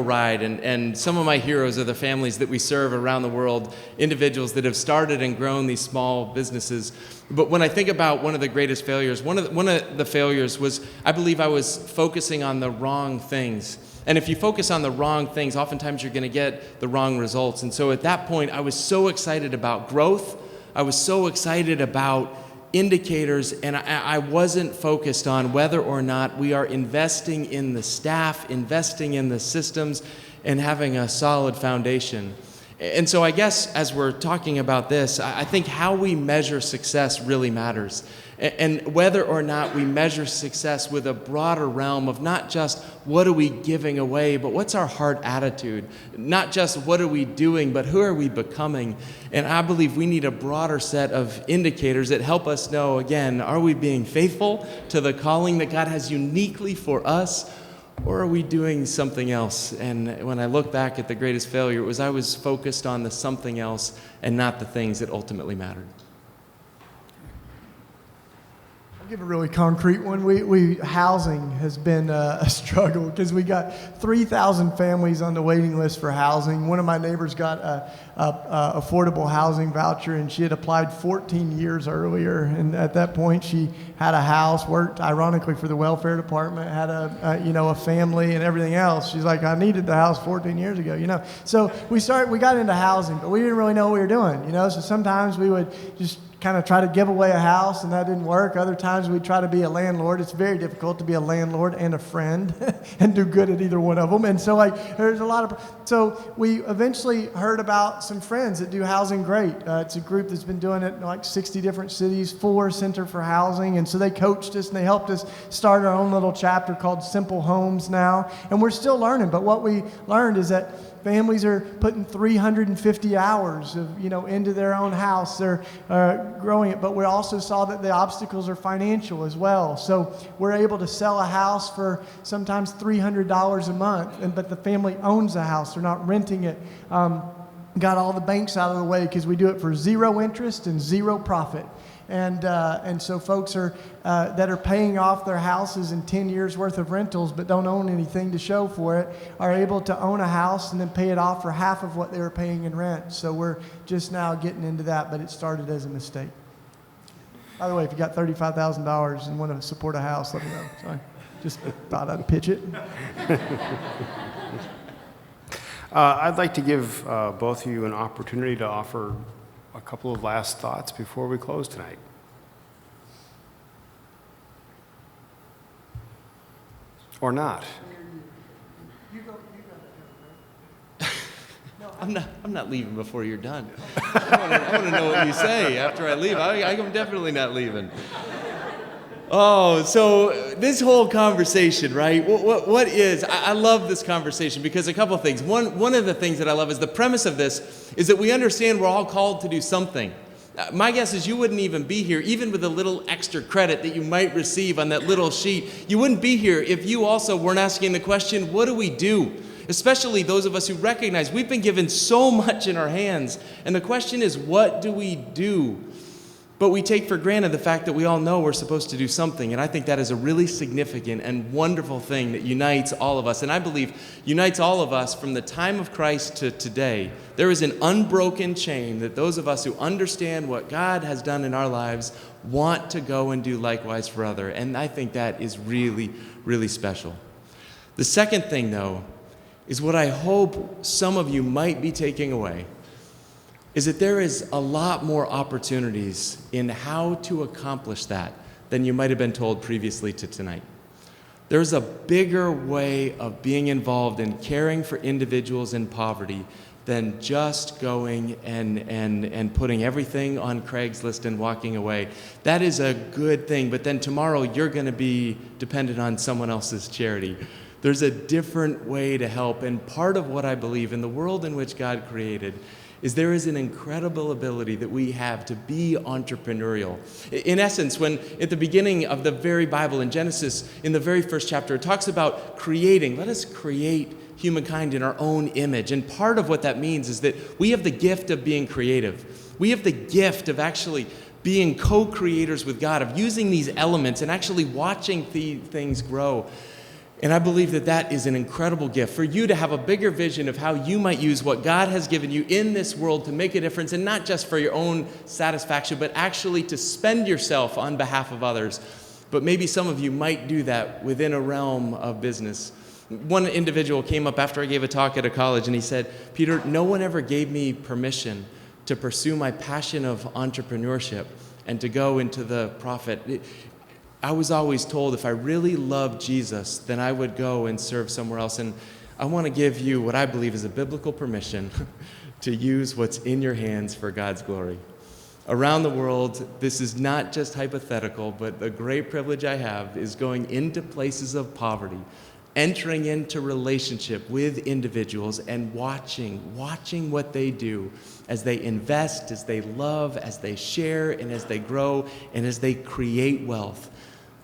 ride. And some of my heroes are the families that we serve around the world, individuals that have started and grown these small businesses. But when I think about one of the greatest failures, one of the failures was, I believe I was focusing on the wrong things. And if you focus on the wrong things, oftentimes you're going to get the wrong results. And so at that point, I was so excited about growth. I was so excited about indicators, and I wasn't focused on whether or not we are investing in the staff, investing in the systems, and having a solid foundation. And so I guess as we're talking about this, I think how we measure success really matters. And whether or not we measure success with a broader realm of not just what are we giving away, but what's our heart attitude? Not just what are we doing, but who are we becoming? And I believe we need a broader set of indicators that help us know, again, are we being faithful to the calling that God has uniquely for us, or are we doing something else? And when I look back at the greatest failure, it was I was focused on the something else and not the things that ultimately mattered. give a really concrete one. Housing has been a struggle because we got 3,000 families on the waiting list for housing. One of my neighbors got a affordable housing voucher, and she had applied 14 years earlier. And at that point, she had a house, worked ironically for the welfare department, had a family and everything else. She's like, I needed the house 14 years ago, So we got into housing, but we didn't really know what we were doing, So sometimes we would just kind of try to give away a house, and that didn't work. Other times we try to be a landlord. It's very difficult to be a landlord and a friend and do good at either one of them. And so there's a lot of, so we eventually heard about some friends that do Housing Great. It's a group that's been doing it in like 60 different cities, 4 Center for Housing. And so they coached us and they helped us start our own little chapter called Simple Homes now. And we're still learning, but what we learned is that families are putting 350 hours into their own house. They're growing it, but we also saw that the obstacles are financial as well. So we're able to sell a house for sometimes $300 a month, but the family owns the house. They're not renting it. Got all the banks out of the way because we do it for 0 interest and 0 profit. And so folks that are paying off their houses in 10 years worth of rentals but don't own anything to show for it are able to own a house and then pay it off for half of what they were paying in rent. So we're just now getting into that, but it started as a mistake. By the way, if you got $35,000 and want to support a house, let me know. Sorry, just thought I'd pitch it. I'd like to give both of you an opportunity to offer a couple of last thoughts before we close tonight. Or not. I'm not leaving before you're done. I want to know what you say after I leave. I'm definitely not leaving. Oh, so this whole conversation, right? What is, I love this conversation because a couple of things. One of the things that I love is the premise of this is that we understand we're all called to do something. My guess is you wouldn't even be here, even with a little extra credit that you might receive on that little sheet. You wouldn't be here if you also weren't asking the question, what do we do? Especially those of us who recognize we've been given so much in our hands. And the question is, what do we do? But we take for granted the fact that we all know we're supposed to do something. And I think that is a really significant and wonderful thing that unites all of us. And I believe unites all of us from the time of Christ to today. There is an unbroken chain that those of us who understand what God has done in our lives want to go and do likewise for others. And I think that is really, really special. The second thing, though, is what I hope some of you might be taking away is that there is a lot more opportunities in how to accomplish that than you might have been told previously to tonight. There's a bigger way of being involved in caring for individuals in poverty than just going and putting everything on Craigslist and walking away. That is a good thing, but then tomorrow you're going to be dependent on someone else's charity. There's a different way to help, and part of what I believe in the world in which God created is there is an incredible ability that we have to be entrepreneurial. In essence, when at the beginning of the very Bible in Genesis, in the very first chapter, it talks about creating. Let us create humankind in our own image. And part of what that means is that we have the gift of being creative. We have the gift of actually being co-creators with God, of using these elements and actually watching things grow. And I believe that that is an incredible gift for you to have a bigger vision of how you might use what God has given you in this world to make a difference, and not just for your own satisfaction, but actually to spend yourself on behalf of others. But maybe some of you might do that within a realm of business. One individual came up after I gave a talk at a college, and he said, Peter, no one ever gave me permission to pursue my passion of entrepreneurship and to go into the profit. I was always told if I really loved Jesus, then I would go and serve somewhere else. And I want to give you what I believe is a biblical permission to use what's in your hands for God's glory. Around the world, this is not just hypothetical, but the great privilege I have is going into places of poverty, entering into relationship with individuals and watching what they do as they invest, as they love, as they share, and as they grow, and as they create wealth.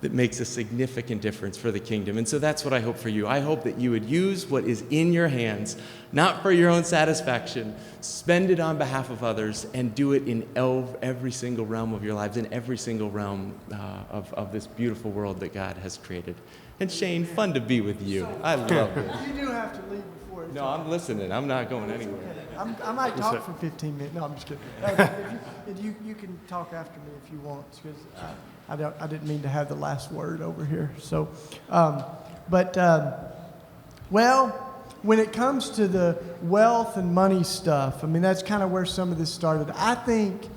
that makes a significant difference for the kingdom. And so that's what I hope for you. I hope that you would use what is in your hands, not for your own satisfaction, spend it on behalf of others, and do it in every single realm of your lives, in every single realm of this beautiful world that God has created. And Shane, fun to be with you. I love it. You do have to leave before. No, I'm listening. I'm not going anywhere. I might talk for 15 minutes. No, I'm just kidding. You can talk after me if you want, because I didn't mean to have the last word over here. So, well, when it comes to the wealth and money stuff, I mean, that's kind of where some of this started. I think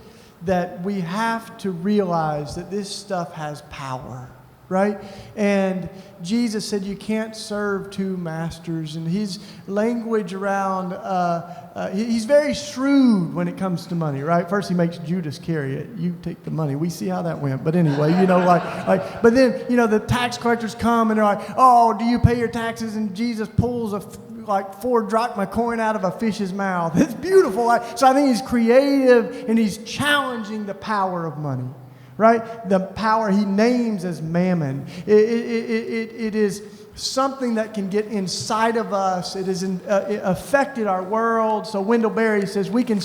that we have to realize that this stuff has power, right? And Jesus said you can't serve two masters. And his language around, he's very shrewd when it comes to money, right? First he makes Judas carry it. You take the money. We see how that went. But anyway, but then, the tax collectors come and they're like, oh, do you pay your taxes? And Jesus pulls a 4 drachma coin out of a fish's mouth. It's beautiful. So I think he's creative and he's challenging the power of money. Right? The power he names as mammon. It is something that can get inside of us. It has affected our world. So Wendell Berry says we can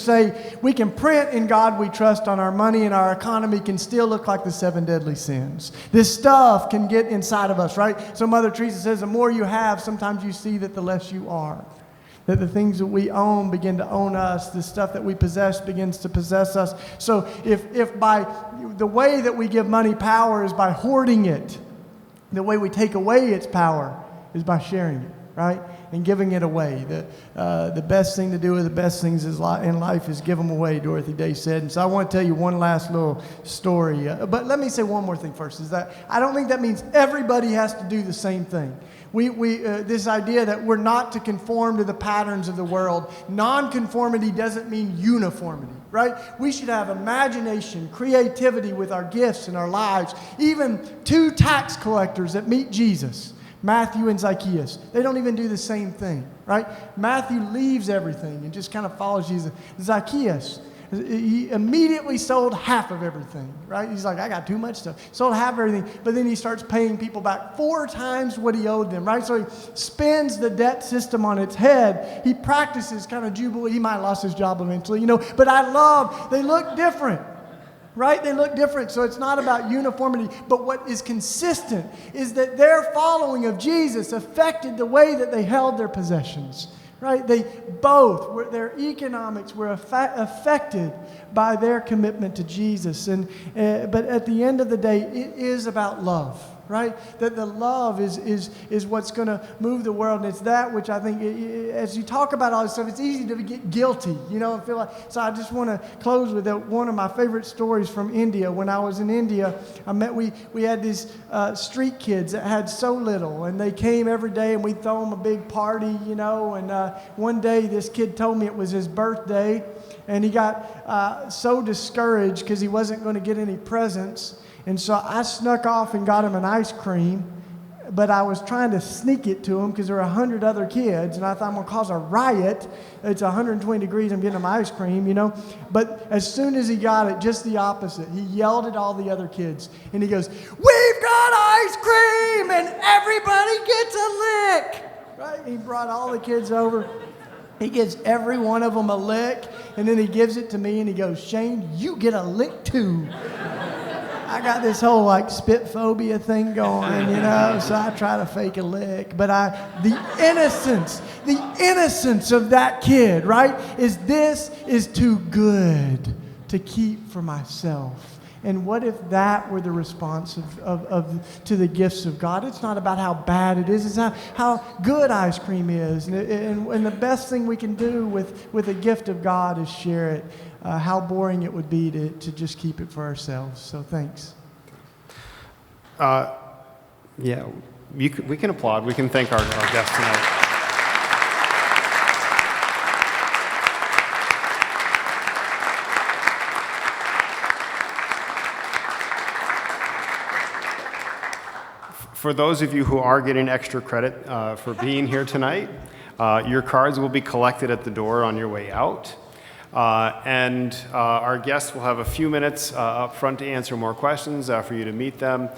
print "In God We Trust" on our money, and our economy can still look like the 7 deadly sins. This stuff can get inside of us, right? So Mother Teresa says the more you have, sometimes you see that the less you are. That the things that we own begin to own us. The stuff that we possess begins to possess us. So if by the way that we give money power is by hoarding it, the way we take away its power is by sharing it, right? And giving it away. The best thing to do with the best things in life is give them away, Dorothy Day said. And so I want to tell you one last little story. But let me say one more thing first, is that I don't think that means everybody has to do the same thing. This idea that we're not to conform to the patterns of the world. Nonconformity doesn't mean uniformity, right? We should have imagination, creativity with our gifts and our lives. Even 2 tax collectors that meet Jesus, Matthew and Zacchaeus, they don't even do the same thing, right? Matthew leaves everything and just kind of follows Jesus. Zacchaeus, he immediately sold half of everything, right? He's like, I got too much stuff. Sold half of everything, but then he starts paying people back 4 times what he owed them, right? So he spins the debt system on its head. He practices kind of jubilee. He might have lost his job eventually, but they look different. Right? They look different. So it's not about uniformity. But what is consistent is that their following of Jesus affected the way that they held their possessions. Right? Their economics were affected by their commitment to Jesus. But at the end of the day, it is about love. Right? That the love is what's going to move the world. And it's that which I think, as you talk about all this stuff, it's easy to get guilty, and feel like. So I just want to close with one of my favorite stories from India. When I was in India, we had these street kids that had so little, and they came every day, and we'd throw them a big party, And one day, this kid told me it was his birthday, and he got so discouraged because he wasn't going to get any presents. And so I snuck off and got him an ice cream, but I was trying to sneak it to him because there were 100 other kids, and I thought I'm going to cause a riot. It's 120 degrees, I'm getting him ice cream, But as soon as he got it, just the opposite. He yelled at all the other kids, and he goes, "We've got ice cream, and everybody gets a lick!" Right? He brought all the kids over. He gives every one of them a lick, and then he gives it to me, and he goes, "Shane, you get a lick too." I got this whole spit phobia thing going, so I try to fake a lick. But the innocence of that kid, right, this is too good to keep for myself. And what if that were the response to the gifts of God? It's not about how bad it is, it's how good ice cream is. And the best thing we can do with a gift of God is share it. How boring it would be to just keep it for ourselves. So thanks. We can applaud. We can thank our guests tonight. For those of you who are getting extra credit for being here tonight, your cards will be collected at the door on your way out. And our guests will have a few minutes up front to answer more questions for you to meet them.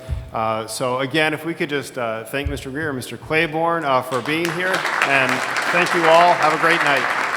So again, if we could just thank Mr. Greer and Mr. Claiborne for being here, and thank you all. Have a great night.